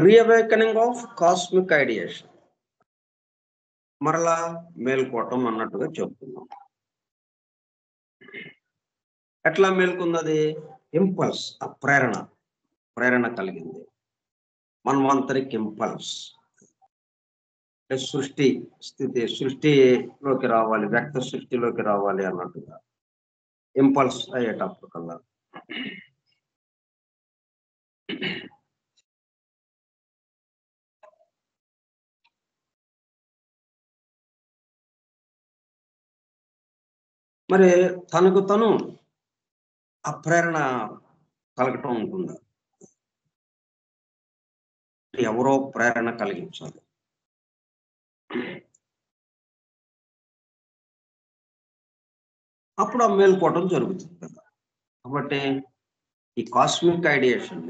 రీఅవేకనింగ్ of cosmic ideation, మరలా మేల్కోవటం అన్నట్టుగా చెప్తున్నాం. ఎట్లా మేల్కొంది? ఇంపల్స్, ఆ ప్రేరణ కలిగింది. మన్వంతరిక్ ఇంపల్స్, సృష్టి స్థితి, సృష్టిలోకి రావాలి, వ్యక్త సృష్టిలోకి రావాలి అన్నట్టుగా ఇంపల్స్ అయ్యేటప్పుడు కల్లా మరి తనకు తను ఆ ప్రేరణ కలగటం ఉంటుందా? ఎవరో ప్రేరణ కలిగించాలి. అప్పుడు ఆ మేల్కోవటం జరుగుతుంది కదా. కాబట్టి ఈ cosmic ideation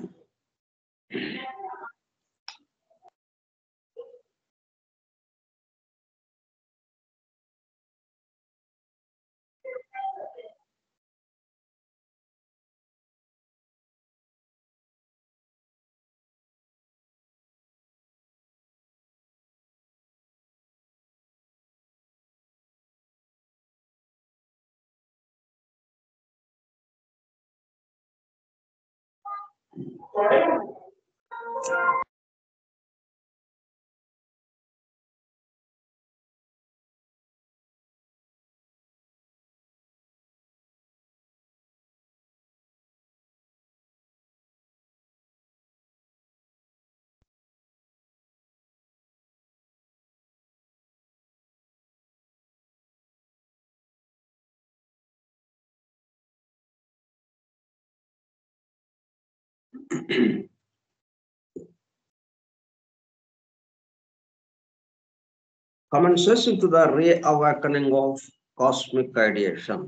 commences with the reawakening of cosmic ideation.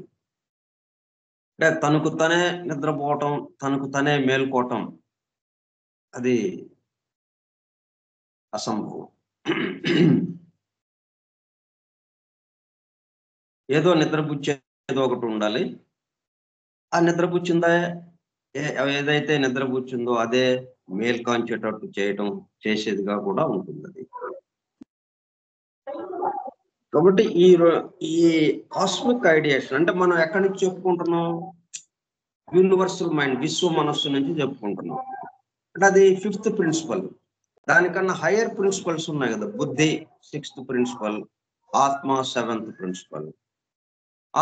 అంటే తనకు తనే నిద్రపోవటం, తనకు తనే మేల్కోవటం అది అసంభవం. ఏదో నిద్రపుచ్చేదో ఒకటి ఉండాలి. ఆ నిద్రపుచ్చిందా ఏదైతే నిద్రపుచ్చిందో అదే మేల్కాంచేటట్టు చేసేదిగా కూడా ఉంటుంది అది. కాబట్టి ఈ కాస్మిక్ ఐడియేషన్ అంటే మనం ఎక్కడి నుంచి చెప్పుకుంటున్నాం? యూనివర్సల్ మైండ్, విశ్వ మనస్సు నుంచి చెప్పుకుంటున్నాం. అంటే అది 5th ప్రిన్సిపల్. దానికన్నా హయ్యర్ ప్రిన్సిపల్స్ ఉన్నాయి కదా. బుద్ధి 6th ప్రిన్సిపల్, ఆత్మ 7th ప్రిన్సిపల్.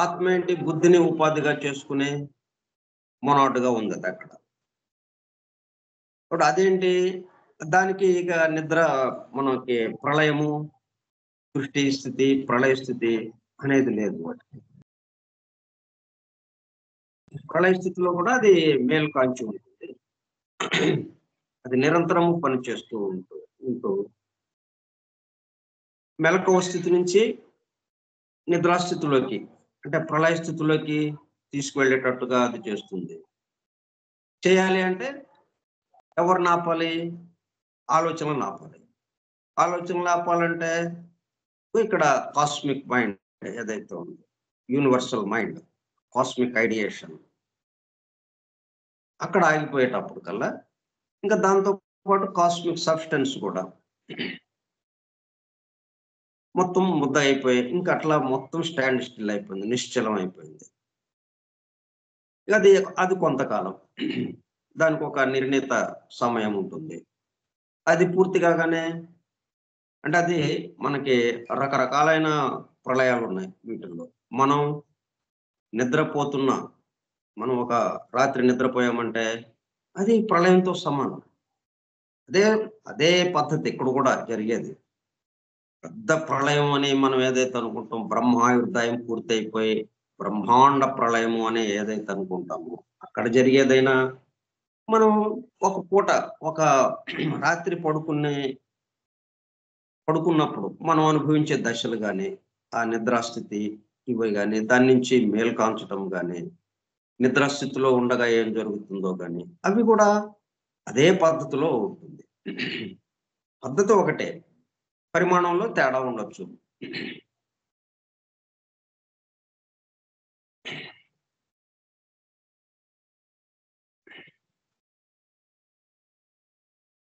ఆత్మ ఏంటి? బుద్ధిని ఉపాధిగా చేసుకునే మొనాటుగా ఉంది అది అక్కడ. ఇప్పుడు అదేంటి? దానికి ఇక నిద్ర, మనకి ప్రళయము, సృష్టి స్థితి, ప్రళయ స్థితి అనేది లేదు. ప్రళయ స్థితిలో కూడా అది మేల్కాంచి ఉంటుంది. అది నిరంతరము పనిచేస్తూ ఉంటూ మెలకువ స్థితి నుంచి నిద్రాస్థితిలోకి, అంటే ప్రళయ స్థితిలోకి తీసుకువెళ్ళేటట్టుగా అది చేస్తుంది. చేయాలి అంటే ఎవరిని ఆపాలి? ఆలోచనలు ఆపాలి. ఆలోచనలు ఆపాలంటే ఇక్కడ కాస్మిక్ మైండ్ ఏదైతే ఉందో, యూనివర్సల్ మైండ్, కాస్మిక్ ఐడియేషన్ అక్కడ ఆగిపోయేటప్పుడు కల్లా ఇంకా దాంతో పాటు కాస్మిక్ సబ్స్టెన్స్ కూడా మొత్తం ముద్ద అయిపోయి ఇంకా అట్లా మొత్తం స్టాండ్ స్టిల్ అయిపోయింది, నిశ్చలం అయిపోయింది. అది కొంతకాలం, దానికి ఒక నిర్ణీత సమయం ఉంటుంది. అది పూర్తి కాగానే, అంటే అది మనకి రకరకాలైన ప్రళయాలు ఉన్నాయి వీటిల్లో. మనం ఒక రాత్రి నిద్రపోయామంటే అది ప్రళయంతో సమానం. అదే పద్ధతి ఇక్కడ కూడా జరిగేది. పెద్ద ప్రళయం అని మనం ఏదైతే అనుకుంటాం, బ్రహ్మాయుర్దాయం పూర్తయిపోయి బ్రహ్మాండ ప్రళయము అని ఏదైతే అనుకుంటామో, అక్కడ జరిగేదైనా మనం ఒక పూట, ఒక రాత్రి పడుకున్నప్పుడు మనం అనుభవించే దశలు కానీ, ఆ నిద్రాస్థితి ఇవి కానీ, దాని నుంచి మేల్కాంచటం కానీ, నిద్రాస్థితిలో ఉండగా ఏం జరుగుతుందో కానీ, అవి కూడా అదే పద్ధతిలో ఉంటుంది. పద్ధతి ఒకటే, పరిమాణంలో తేడా ఉండొచ్చు.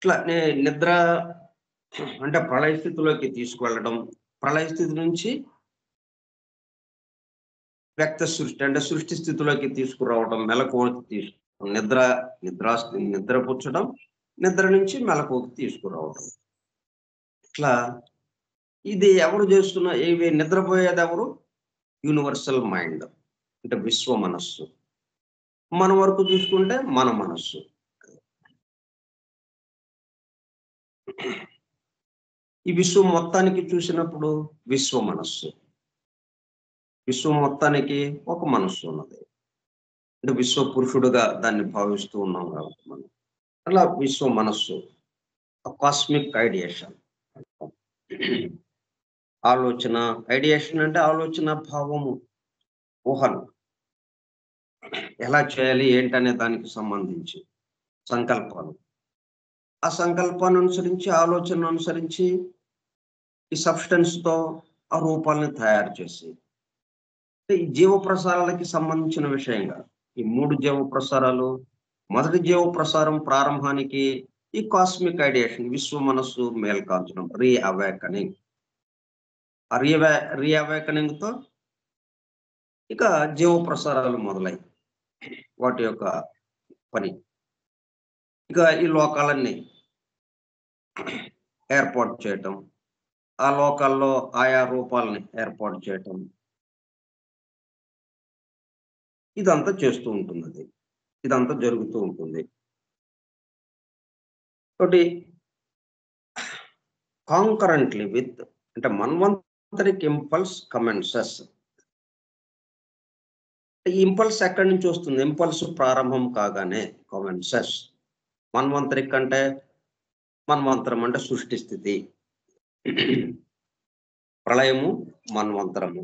ఇట్లా నిద్ర అంటే ప్రళయ స్థితిలోకి తీసుకువెళ్ళడం, ప్రళయ స్థితి నుంచి వ్యక్త సృష్టి అంటే సృష్టి స్థితిలోకి తీసుకురావడం, మెలకువకి నిద్రపుచ్చడం, నిద్ర నుంచి మెలకువకి తీసుకురావడం. ఇట్లా ఇది ఎవరు ఇవి నిద్రపోయేది ఎవరు? యూనివర్సల్ మైండ్ అంటే విశ్వ మనస్సు. మన వరకు చూసుకుంటే మన మనస్సు. ఈ విశ్వం మొత్తానికి చూసినప్పుడు విశ్వ మనస్సు. విశ్వం మొత్తానికి ఒక మనస్సు ఉన్నది. అంటే విశ్వ పురుషుడుగా దాన్ని భావిస్తూ ఉన్నాం కాబట్టి మనం. అలా విశ్వ మనస్సు కాస్మిక్ ఐడియేషన్. ఆలోచన, ఐడియేషన్ అంటే ఆలోచన, భావము, ఊహలు. ఎలా చేయాలి ఏంటనే దానికి సంబంధించి సంకల్పాలు. ఆ సంకల్పాన్ని అనుసరించి, ఆలోచనను అనుసరించి ఈ సబ్స్టెన్స్‌తో ఆ రూపాల్ని తయారు చేసి, ఈ జీవ ప్రసారాలకి సంబంధించిన విషయంగా ఈ 3 జీవ ప్రసారాలు, మొదటి జీవ ప్రసారం ప్రారంభానికి ఈ కాస్మిక్ ఐడియేషన్ విశ్వ మనస్సు మేల్కాల్చడం, రీఅవేకనింగ్. ఆ రీఅవేకనింగ్‌తో ఇక జీవ ప్రసారాలు మొదలై వాటి యొక్క పని. ఇక ఈ లోకాలన్నీ ఏర్పాటు చేయటం, ఆ లోకాల్లో ఆయా రూపాలని ఏర్పాటు చేయటం. ఇదంతా చేస్తూ ఉంటున్నది. ఇదంతా జరుగుతూ ఉంటుంది. ఒకటి కాంకరెంట్‌లీ విత్ అంటే మన్వంతరిక్ ఇంపల్స్ కమెన్సెస్. ఈ ఇంపల్స్ ఎక్కడి నుంచి వస్తుంది? ఇంపల్స్ ప్రారంభం కాగానే కమెన్సెస్. మన్వంతరిక్ అంటే మన్వంతరం అంటే సృష్టి స్థితి. ప్రళయము, మన్వంతరము.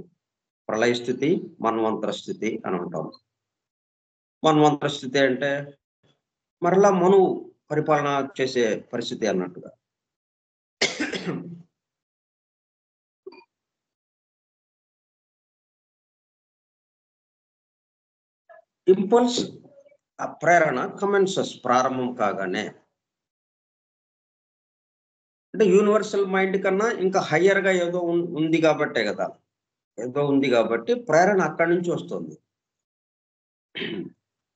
ప్రళయ స్థితి, మన్వంతర స్థితి అని అంటాం. మన్వంతర స్థితి అంటే మరలా మనువు పరిపాలన చేసే పరిస్థితి అన్నట్టుగా. ఇంపల్స్ ఆ ప్రేరణ కమెన్సెస్ ప్రారంభం కాగానే అంటే యూనివర్సల్ మైండ్ కన్నా ఇంకా హయ్యర్‌గా ఏదో ఉంది కాబట్టే కదా! ఏదో ఉంది కాబట్టి ప్రేరణ అక్కడి నుంచి వస్తుంది.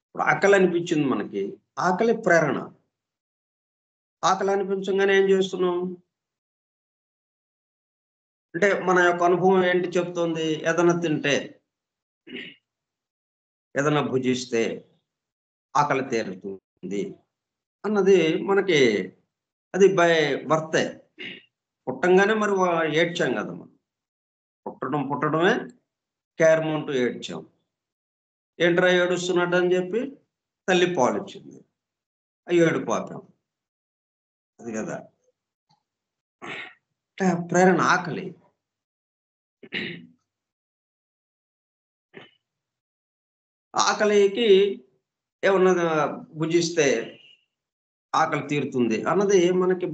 ఇప్పుడు ఆకలి అనిపించింది మనకి. ఆకలి ప్రేరణ. ఆకలి అనిపించంగానే ఏం చేస్తున్నాం? అంటే మన యొక్క అనుభవం ఏంటి చెప్తోంది? ఏదైనా తింటే, ఏదైనా భుజిస్తే ఆకలి తీరుతుంది అన్నది మనకి అది బై బర్తే. పుట్టంగానే మరి ఏడ్చాం కదా మనం. పుట్టడమే కేర్మంటూ ఏడ్చాం. ఏంట్రా ఏడుస్తున్నాడని చెప్పి తల్లి పాలిచ్చింది. ఆ ఏడుపు ఆపాం. అది కదా! ప్రేరణ ఆకలి. ఆకలికి ఏమన్నా భుజిస్తే ఆకలి తీరుతుంది అన్నది మనకి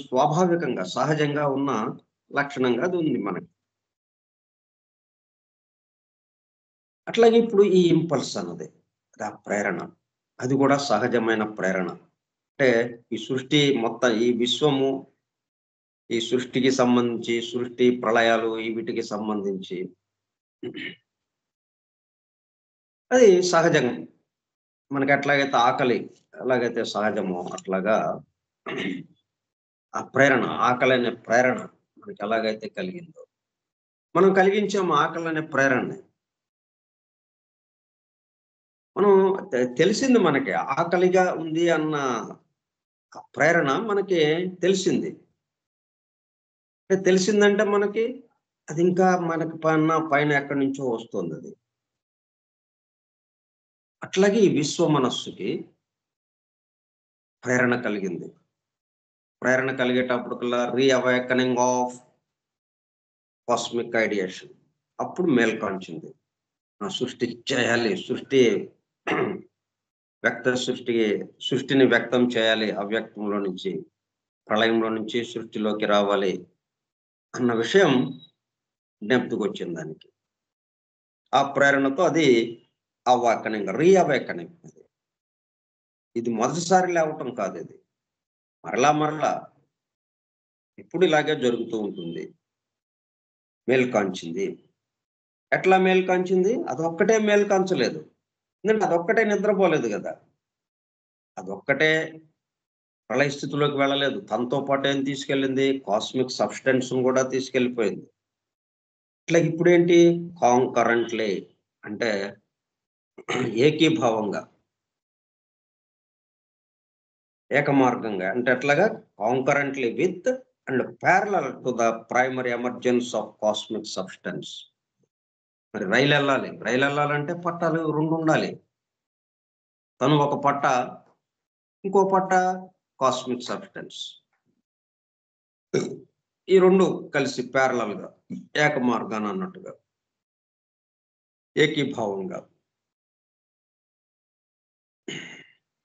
స్వాభావికంగా, సహజంగా ఉన్న లక్షణంగా అది ఉంది మనకి. అట్లాగే ఇప్పుడు ఈ ఇంపల్స్ అన్నది, ఆ ప్రేరణ, అది కూడా సహజమైన ప్రేరణ. అంటే ఈ సృష్టి మొత్తం, ఈ విశ్వము, ఈ సృష్టికి సంబంధించి, సృష్టి ప్రళయాలు వీటికి సంబంధించి అది సహజం. మనకి ఎట్లాగైతే ఆకలి ఎలాగైతే సహజమో అట్లాగా ఆ ప్రేరణ, ఆకలి అనే ప్రేరణ మనకి ఎలాగైతే కలిగిందో, మనం కలిగించాము ఆకలి అనే ప్రేరణని. మనం తెలిసింది మనకి ఆకలిగా ఉంది అన్న ప్రేరణ మనకి తెలిసింది. అంటే తెలిసిందంటే మనకి అది ఇంకా మనకి పైన ఎక్కడి నుంచో వస్తుందది. అట్లాగే ఈ విశ్వ మనస్సుకి ప్రేరణ కలిగింది. ప్రేరణ కలిగేటప్పటికల్లా రీఅవేకనింగ్ ఆఫ్ కాస్మిక్ ఐడియేషన్. అప్పుడు మేల్కొంచింది. సృష్టి చేయాలి. సృష్టిని వ్యక్తం చేయాలి. అవ్యక్తంలో నుంచి, ప్రళయంలో నుంచి సృష్టిలోకి రావాలి అన్న విషయం జ్ఞప్తికొచ్చింది దానికి. ఆ ప్రేరణతో అది రీఅవేకనింగ్. ఇది మొదటిసారి లేవటం కాదిది. మరలా ఇప్పుడు ఇలాగే జరుగుతూ ఉంటుంది. మేలు కాంచింది. ఎట్లా మేలు కాంచింది? అదొక్కటే మేలు కాంచలేదు. ఎందుకంటే అదొక్కటే నిద్రపోలేదు కదా! అదొక్కటే ప్రళయ స్థితిలోకి వెళ్ళలేదు. తనతో పాటు ఏం తీసుకెళ్ళింది? కాస్మిక్ సబ్‌స్టెన్స్‌ని కూడా తీసుకెళ్ళిపోయింది. ఇట్లా ఇప్పుడేంటి? కాంకరెంట్‌లీ అంటే ఏకీభావంగా, ఏకమార్గంగా అంటే ఎట్లాగా? Concurrently with and parallel to the primary emergence of cosmic substance. మరి రైలెళ్ళాలి. రైలెళ్ళాలంటే పట్టాలు 2 ఉండాలి. తను ఒక పట్ట, ఇంకో పట్ట కాస్మిక్ సబ్‌స్టెన్స్. ఈ 2 కలిసి పారలెల్‌గా, ఏకమార్గాన అన్నట్టుగా, ఏకీభావంగా.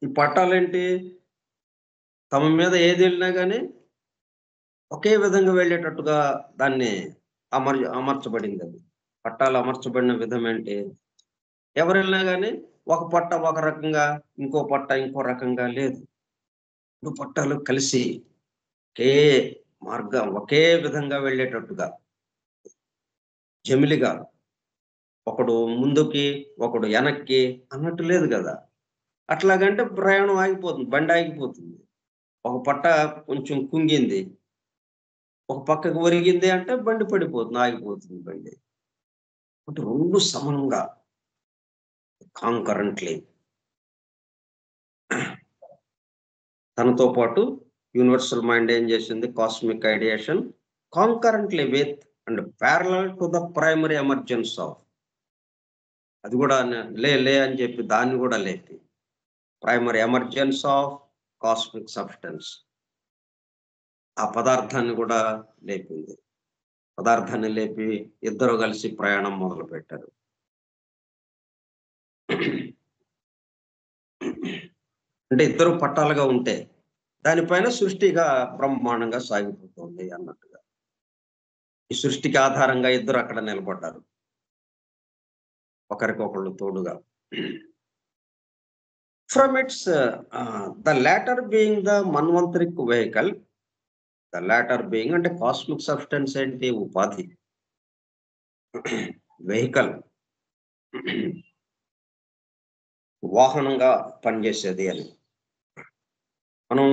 ఈ పట్టాలేంటి? తమ మీద ఏదెళ్ళినా గాని ఒకే విధంగా వెళ్ళేటట్టుగా దాన్ని అమర్చబడిందది. పట్టాలు అమర్చబడిన విధం ఏంటి? ఎవరెళ్ళినా గాని ఒక పట్ట ఒక రకంగా, ఇంకో పట్ట ఇంకో రకంగా లేదు. 2 పట్టాలు కలిసి ఒకే మార్గం, ఒకే విధంగా వెళ్ళేటట్టుగా, జమిలిగా ఒకడు ముందుకి, ఒకడు ఎనక్కి అన్నట్టు లేదు గదా! అట్లాగంటే ప్రయాణం ఆగిపోతుంది. బండి ఆగిపోతుంది. ఒక పట్ట కొంచెం కుంగింది. ఒక పక్కకి ఒరిగింది అంటే బండి పడిపోతుంది. ఆగిపోతుంది బండి. అంటే 2 సమానంగా కాంకరెంట్‌లీ తనతో పాటు యూనివర్సల్ మైండ్ ఏం చేసింది? Cosmic ideation concurrently with and parallel to the primary emergence of అది కూడా లే అని చెప్పి దాన్ని కూడా లేపి primary emergence of cosmic substance ఆ పదార్థాన్ని కూడా లేపింది. పదార్థాన్ని లేపి ఇద్దరు కలిసి ప్రయాణం మొదలుపెట్టారు. అంటే ఇద్దరు పట్టాలుగా ఉంటే, దానిపైన సృష్టిగా బ్రహ్మాండంగా సాగిపోతుంది అన్నట్టుగా. ఈ సృష్టికి ఆధారంగా ఇద్దరు అక్కడ నిలబడ్డారు. ఒకరికొకళ్ళు తోడుగా. From its the latter being the manvantaric vehicle, the latter being అంటే కాస్మిక్ సబ్‌స్టెన్స్ ఏంటి? ఉపాధి. వెహికల్ వాహనంగా పనిచేసేది అని. మనం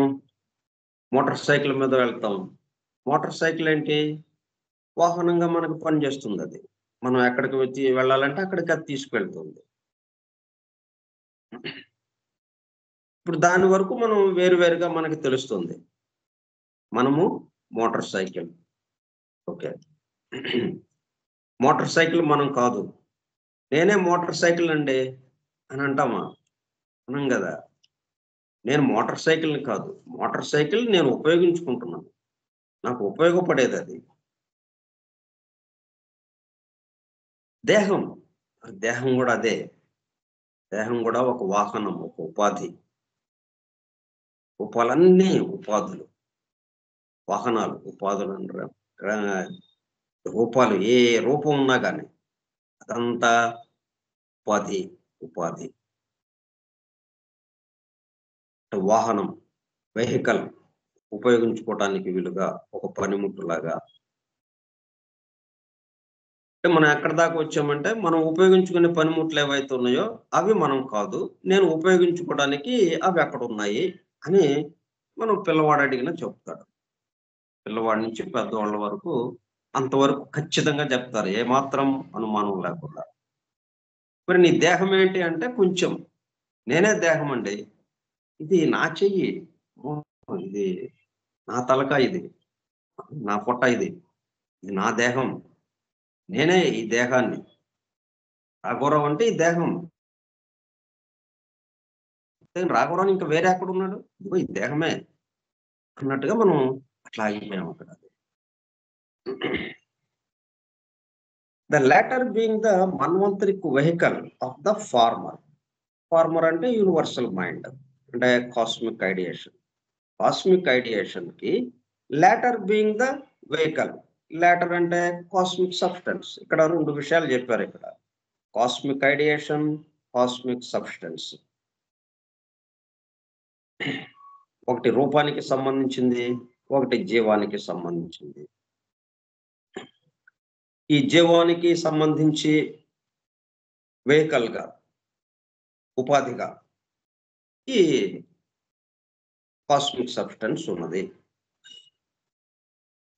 మోటార్ సైకిల్ మీద వెళ్తాం. మోటార్ సైకిల్ ఏంటి? వాహనంగా మనకు పనిచేస్తుందది. మనం ఎక్కడికి వెళ్ళాలంటే అక్కడికి అది తీసుకెళ్తుంది. ఇప్పుడు దాని వరకు మనం వేరుగా మనకు తెలుస్తుంది. మనము motor cycle. Okay. Motor cycle మనం కాదు. నేనే మోటార్ సైకిల్ అండి అని అంటామా? అనం గదా! నేను మోటార్ సైకిల్‌ని కాదు. మోటార్ సైకిల్ నేను ఉపయోగించుకుంటున్నాను. నాకు ఉపయోగపడేదది. దేహం. దేహం గూడా అదే. దేహం గూడా ఒక వాహనం, ఒక ఉపాధి. ఉపాధులు. వాహనాలు, ఉపాధులు అనరు. ఆహ్, రూపాలు ఏ రూపం ఉన్నా గాని అదంతా ఉపాధి, ఉపాధి. వాహనం, వెహికల్ ఉపయోగించుకోవటానికి వీలుగా ఒక పనిముట్టులాగా. అంటే మనం ఎక్కడి దాకా వచ్చామంటే, మనం ఉపయోగించుకునే పనిముట్లు ఏవైతే ఉన్నాయో అవి మనం కాదు. నేను ఉపయోగించుకోవడానికి అవి అక్కడున్నాయి అని మనం పిల్లవాడు అడిగినా చెప్తాడు. పిల్లవాడి నుంచి పెద్దవాళ్ళ వరకు అంతవరకు ఖచ్చితంగా చెప్తారు. ఏమాత్రం అనుమానం లేకుండా. మరి నీ దేహం ఏంటి అంటే కొంచెం. నేనే దేహం అండి. ఇది నా చెయ్యి. ఓహ్! ఇది నా తలకాయ ఇది. నా పొట్ట ఇది. ఇది నా దేహం. నేనే ఈ దేహాన్ని. రాఘవరావు అంటే ఈ దేహం. రాఘవరావు ఇంకా వేరే ఎక్కడున్నాడు? ఇదిగో ఈ దేహమే అన్నట్టుగా మనం అట్లా ఆగిపోయాం అక్కడ. The latter being the manvantaric vehicle of the former. Former అంటే యూనివర్సల్ మైండ్. అంటే కాస్మిక్ ఐడియేషన్. కాస్మిక్ ఐడియేషన్‌కి latter being the vehicle. Latter అంటే కాస్మిక్ సబ్‌స్టెన్స్. ఇక్కడ 2 విషయాలు చెప్పారిక్కడ. Cosmic ideation, cosmic substance. ఒకటి రూపానికి సంబంధించింది, ఒకటి జీవానికి సంబంధించింది. ఈ జీవానికి సంబంధించి వెహికల్‌గా, ఉపాధిగా ఈ కాస్మిక్ సబ్స్టెన్స్ ఉన్నది.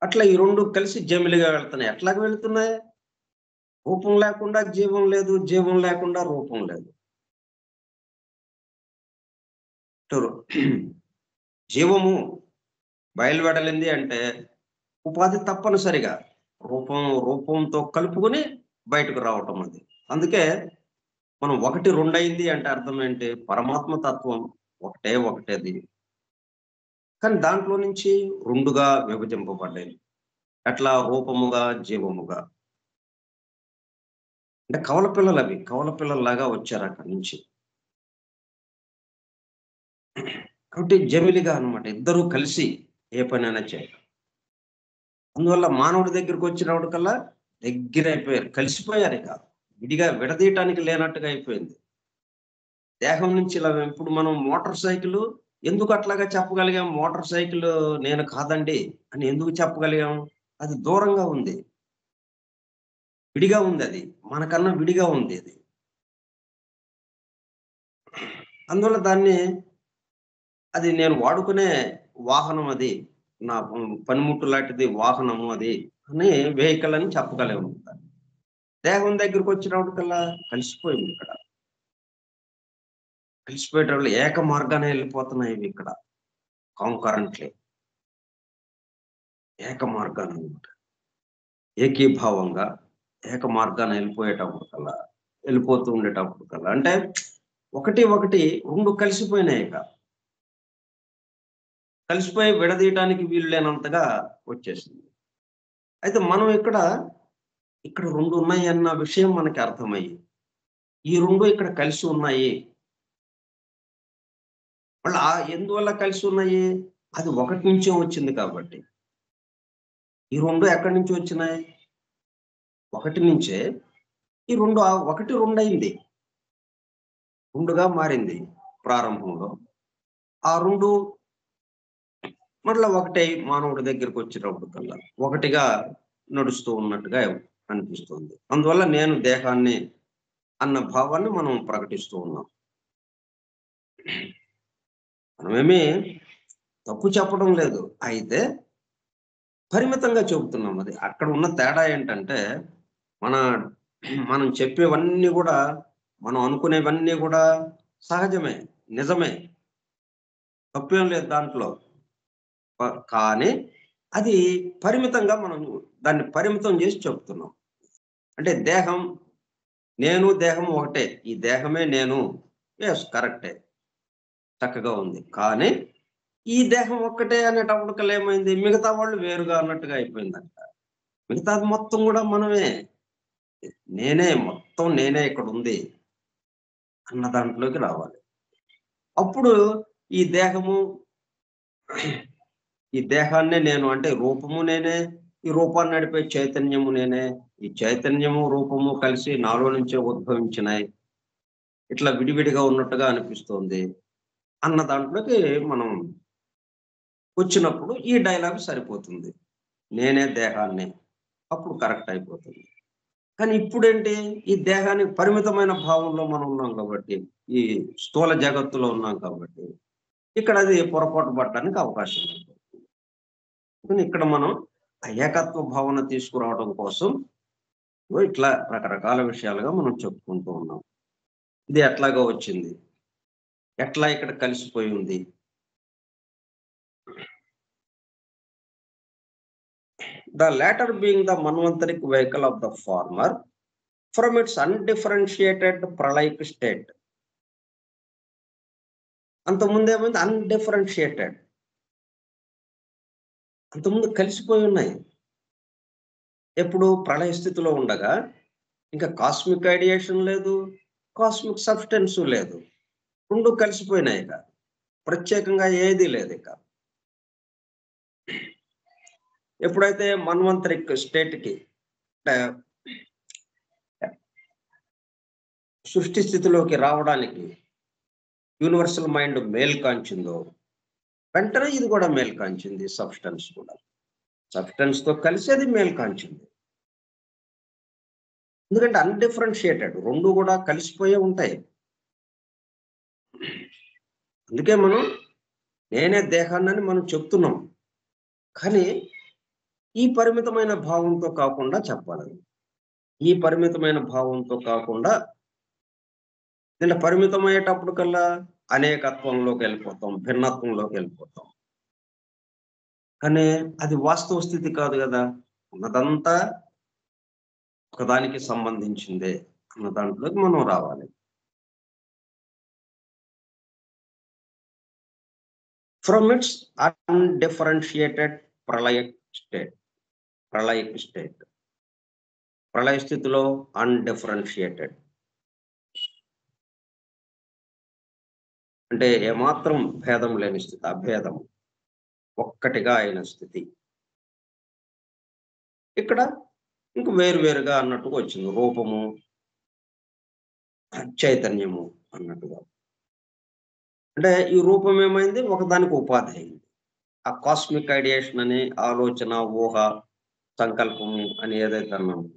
అట్లా ఈ 2 కలిసి జమిలిగా వెళ్తున్నాయి. ఎట్లాగ వెళ్తున్నాయి? రూపం లేకుండా జీవం లేదు, జీవం లేకుండా రూపం లేదు. జీవము బయలువెడలింది అంటే ఉపాధి తప్పనిసరిగా రూపంతో కలుపుకొని బయటకు రావటం అది. అందుకే మనం 1, 2 అయింది అంటే అర్థం ఏంటి? పరమాత్మ తత్వం ఒకటేది. కానీ దాంట్లో నుంచి 2గా విభజింపబడ్డాయి. ఎట్లా? రూపముగా, జీవముగా. అంటే కవల పిల్లలవి. కవల పిల్లల్లాగా వచ్చారు అక్కడి నుంచి. కాబట్టి జమిలిగా అన్నమాట. ఇద్దరూ కలిసి ఏ పనైనా చేయాలి. అందువల్ల మానవుడి దగ్గరికొచ్చినప్పటికల్లా దగ్గరైపోయారు. కలిసిపోయారిక. విడిగా విడదీయటానికి లేనట్టుగా అయిపోయింది. దేహం నుంచి ఇలా ఇప్పుడు మనం మోటార్ సైకిలు ఎందుకు అట్లాగా చెప్పగలిగాం? మోటార్ సైకిల్ నేను కాదండి అని ఎందుకు చెప్పగలిగాం? అది దూరంగా ఉంది. విడిగా ఉందది. మనకన్నా విడిగా ఉంది అది. అందువల్ల అది నేను వాడుకునే వాహనం అది. నా పనిముట్టు లాంటిది వాహనము అది అని వెహికల్ అని చెప్పగలము. దేహం దగ్గరికొచ్చినప్పటికల్లా కలిసిపోయింది ఇక్కడ. కలిసిపోయేటప్పుడు ఏక మార్గాన వెళ్ళిపోతున్నాయి ఇవి ఇక్కడ. కాంకరెంట్‌లీ. ఏక మార్గాననమాట. ఏకీభావంగా ఏక మార్గాన వెళ్ళిపోతూ ఉండేటప్పటికల్లా అంటే ఒకటి 2 కలిసిపోయినాయి ఇక. కలిసిపోయి విడదీయటానికి వీలు లేనంతగా వచ్చేసింది. అయితే మనం ఇక్కడ 2 ఉన్నాయి అన్న విషయం మనకి అర్థమయ్యి, ఈ 2 ఇక్కడ కలిసి ఉన్నాయి. మళ్ళా ఎందువల్ల కలిసి ఉన్నాయి? అది ఒకటి నుంచే వచ్చింది కాబట్టి. ఈ 2 ఎక్కడి నుంచి వచ్చినాయి? ఒకటి నుంచే. ఈ 2 ఒకటి 2 అయింది. 2గా మారింది ప్రారంభంలో. ఆ 2 మరలా ఒకటై మానవుడి దగ్గరికొచ్చేటప్పటికల్లా ఒకటిగా నడుస్తూ ఉన్నట్టుగా అనిపిస్తుంది. అందువల్ల నేను దేహాన్ని అన్న భావాన్ని మనం ప్రకటిస్తూ ఉన్నాం. మనమేమి తప్పు చెప్పడం లేదు. అయితే పరిమితంగా చెబుతున్నాం అది. అక్కడ ఉన్న తేడా ఏంటంటే, మన మనం చెప్పేవన్నీ గూడా, మనం అనుకునేవన్నీ గూడా సహజమే, నిజమే. తప్పేం లేదు దాంట్లో. కానీ అది పరిమితంగా మనం దాన్ని పరిమితం జేసి చెప్తున్నాం. అంటే దేహం ఒకటే. ఈ దేహమే నేను. యెస్, కరెక్టే. చక్కగా ఉంది. కానీ ఈ దేహం ఒక్కటే అనేటప్పటికల్లా ఏమైంది? మిగతా వాళ్ళు వేరుగా అన్నట్టుగా అయిపోయిందంట. మిగతాది మొత్తం గూడా మనమే. మొత్తం నేనే ఇక్కడుంది అన్న దాంట్లోకి రావాలి. అప్పుడు ఈ దేహము, ఈ దేహాన్నే నేను అంటే రూపము నేనే, ఈ రూపాన్ని నడిపే చైతన్యము నేనే. ఈ చైతన్యము, రూపము కలిసి నాలో నుంచే ఉద్భవించినాయి. ఇట్లా విడివిడిగా ఉన్నట్టుగా అనిపిస్తోంది అన్న దాంట్లోకి మనం వచ్చినప్పుడు ఈ డైలాగ్ సరిపోతుంది. నేనే దేహాన్ని. అప్పుడు కరెక్ట్ అయిపోతుంది. కానీ ఇప్పుడేంటి? ఈ దేహానికి పరిమితమైన భావంలో మనం ఉన్నాం కాబట్టి, ఈ స్థూల జగత్తులో ఉన్నాం కాబట్టి, ఇక్కడ అది పొరపాటు పడడానికి అవకాశం ఉంది. కానీ ఇక్కడ మనం ఆ ఏకత్వ భావన తీసుకురావడం కోసం ఇట్లా రకరకాల విషయాలుగా మనం చెప్పుకుంటూ ఉన్నాం. ఇది ఎట్లాగా వచ్చింది? ఎట్లా ఇక్కడ కలిసిపోయి ఉంది? The latter being the Manvantaric vehicle of the former from its undifferentiated pralaic state. అంతకుముందేమైంది? అన్‌డిఫరెన్షియేటెడ్. అంతకుముందు కలిసిపోయి ఉన్నాయి. ఎప్పుడు? ప్రళయ స్థితిలో ఉండగా ఇంకా కాస్మిక్ ఐడియేషన్ లేదు, కాస్మిక్ సబ్స్టెన్సు లేదు. 2 కలిసిపోయినాయిక. ప్రత్యేకంగా ఏదీ లేదిక. ఎప్పుడైతే మన్వంతరిక్ స్టేట్‌కి అంటే సృష్టి స్థితిలోకి రావడానికి యూనివర్సల్ మైండ్ మేల్కాంచిందో, వెంటనే ఇది కూడా మేలు కాంచింది. సబ్స్టెన్స్ కూడా సబ్స్టెన్స్ తో కలిసి అది మేలు కాంచింది. ఎందుకంటే అన్‌డిఫరెన్షియేటెడ్ 2 కూడా కలిసిపోయే ఉంటాయి. అందుకే మనం నేనే దేహాన్నని మనం చెప్తున్నాం. కానీ ఈ పరిమితమైన భావంతో కాకుండా చెప్పాలి. ఈ పరిమితమైన భావంతో కాకుండా దీంట్లో పరిమితమయ్యేటప్పటికల్లా అనేకత్వంలోకెళ్ళిపోతాం, భిన్నత్వంలోకెళ్ళిపోతాం. కానీ అది వాస్తవ స్థితి కాదు గదా! ఉన్నదంతా ఒకదానికి సంబంధించిందే అన్న దాంట్లోకి మనం రావాలి. ఫ్రమ్ ఇట్స్ అన్‌డిఫరెన్షియేటెడ్ ప్రళయిక్ స్టేట్. ప్రళయ స్థితిలో అన్‌డిఫరెన్షియేటెడ్. అంటే ఏమాత్రం భేదం లేని స్థితి, అభేదం. ఒక్కటిగా అయిన స్థితి. ఇక్కడ ఇంక వేరుగా అన్నట్టుగా వచ్చింది. రూపము, చైతన్యము అన్నట్టుగా. అంటే ఈ రూపం ఏమైంది? ఒకదానికి ఉపాధి అయింది. ఆ కాస్మిక్ ఐడియేషన్ అని ఆలోచన, ఊహ, సంకల్పము అని ఏదైతే అన్నామో,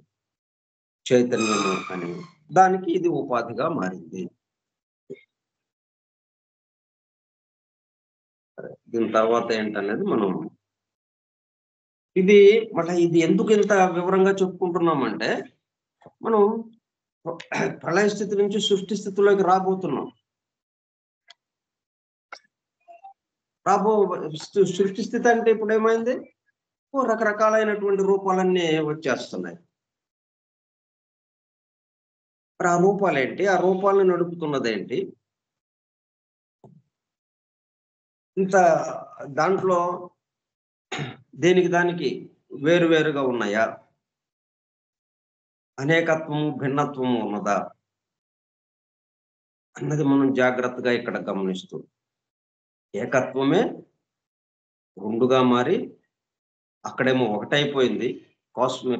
చైతన్యము అని దానికి ఇది ఉపాధిగా మారింది. దీని తర్వాత ఏంటనేది మనం ఇది ఇది ఎందుకు ఇంత వివరంగా చెప్పుకుంటున్నామంటే, మనం ప్రళయ స్థితి నుంచి సృష్టి స్థితిలోకి రాబోతున్నాం. సృష్టి స్థితి అంటే ఇప్పుడేమైంది? రకరకాలైనటువంటి రూపాలన్నీ వచ్చేస్తున్నాయి. మరి ఆ రూపాలేంటి? ఆ రూపాలను నడుపుతున్నదేంటి? ఇంత దాంట్లో దేనికి దానికి వేరుగా ఉన్నాయా? అనేకత్వము, భిన్నత్వము ఉన్నదా? అన్నది మనం జాగ్రత్తగా ఇక్కడ గమనిస్తూ ఏకత్వమే 2గా మారి అక్కడేమో ఒకటైపోయింది.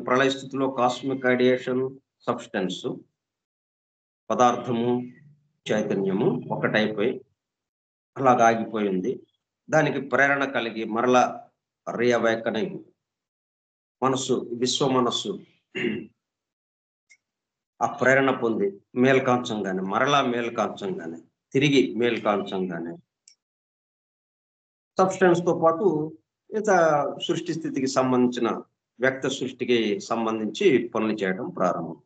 ప్రళయ స్థితిలో కాస్మిక్ ఐడియేషన్, సబ్స్టెన్స్, పదార్థము, చైతన్యము ఒకటైపోయి అలాగ ఆగిపోయింది. దానికి ప్రేరణ కలిగి మరలా రీఅవేకనింగ్ మనస్సు, విశ్వ మనస్సు ఆ ప్రేరణ పొంది మేల్కాంచంగానే, మరలా మేల్కాంచంగానే, తిరిగి మేల్కాంచంగానే సబ్స్టెన్స్‌తో పాటు సృష్టి స్థితికి సంబంధించిన వ్యక్త సృష్టికి సంబంధించి పనులు చేయడం ప్రారంభం.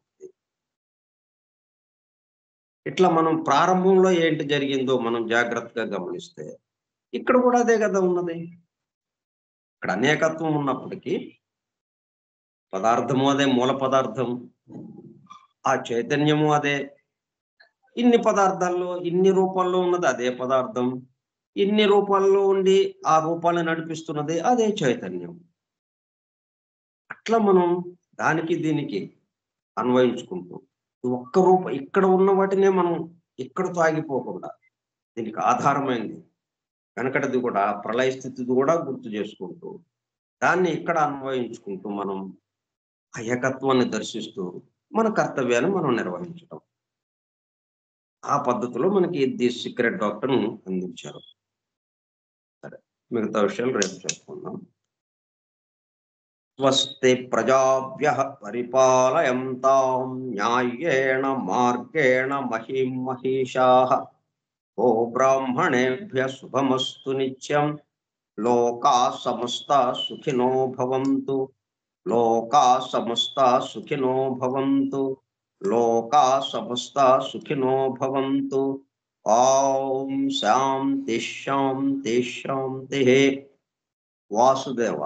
ఇట్లా మనం ప్రారంభంలో ఏంటి జరిగిందో మనం జాగ్రత్తగా గమనిస్తే, ఇక్కడ కూడా అదే కదా ఉన్నది. ఇక్కడ అనేకత్వం ఉన్నప్పటికీ పదార్థము అదే, మూల పదార్థం. ఆ చైతన్యము అదే. ఇన్ని పదార్థాల్లో, ఇన్ని రూపాల్లో ఉన్నది అదే పదార్థం. ఇన్ని రూపాల్లో ఉండి ఆ రూపాలను నడిపిస్తున్నది అదే చైతన్యం. అట్లా మనం దానికి దీనికి అన్వయించుకుంటూ ఇక్కడ ఉన్న వాటినే మనం ఇక్కడితో ఆగిపోకుండా దీనికి ఆధారమైంది వెనకటిది కూడా ప్రళయ స్థితిది కూడా గుర్తు చేసుకుంటూ దాన్ని ఇక్కడ అన్వయించుకుంటూ మనం ఆ ఏకత్వాన్ని దర్శిస్తూ మన కర్తవ్యాన్ని మనం నిర్వహించడం. ఆ పద్ధతిలో మనకి ది సీక్రెట్ డాక్టర్‌ను అందించారు. సరే, మిగతా విషయాలు రేపు చెప్పుకుందాం. స్వస్తి ప్రజాభ్యః పరిపాలయంతాం న్యాయేణ మార్గేణ మహిం మహిషాః. ఓ బ్రాహ్మణేభ్యః శుభమస్తు నిత్యం. లోకాః సమస్తాః సుఖినో భవంతు. లోకాః సమస్తాః సుఖినో భవంతు. లోకాః సమస్తాః సుఖినో భవంతు. ఓం శాంతి శాంతి శాంతిః. వాసుదేవ.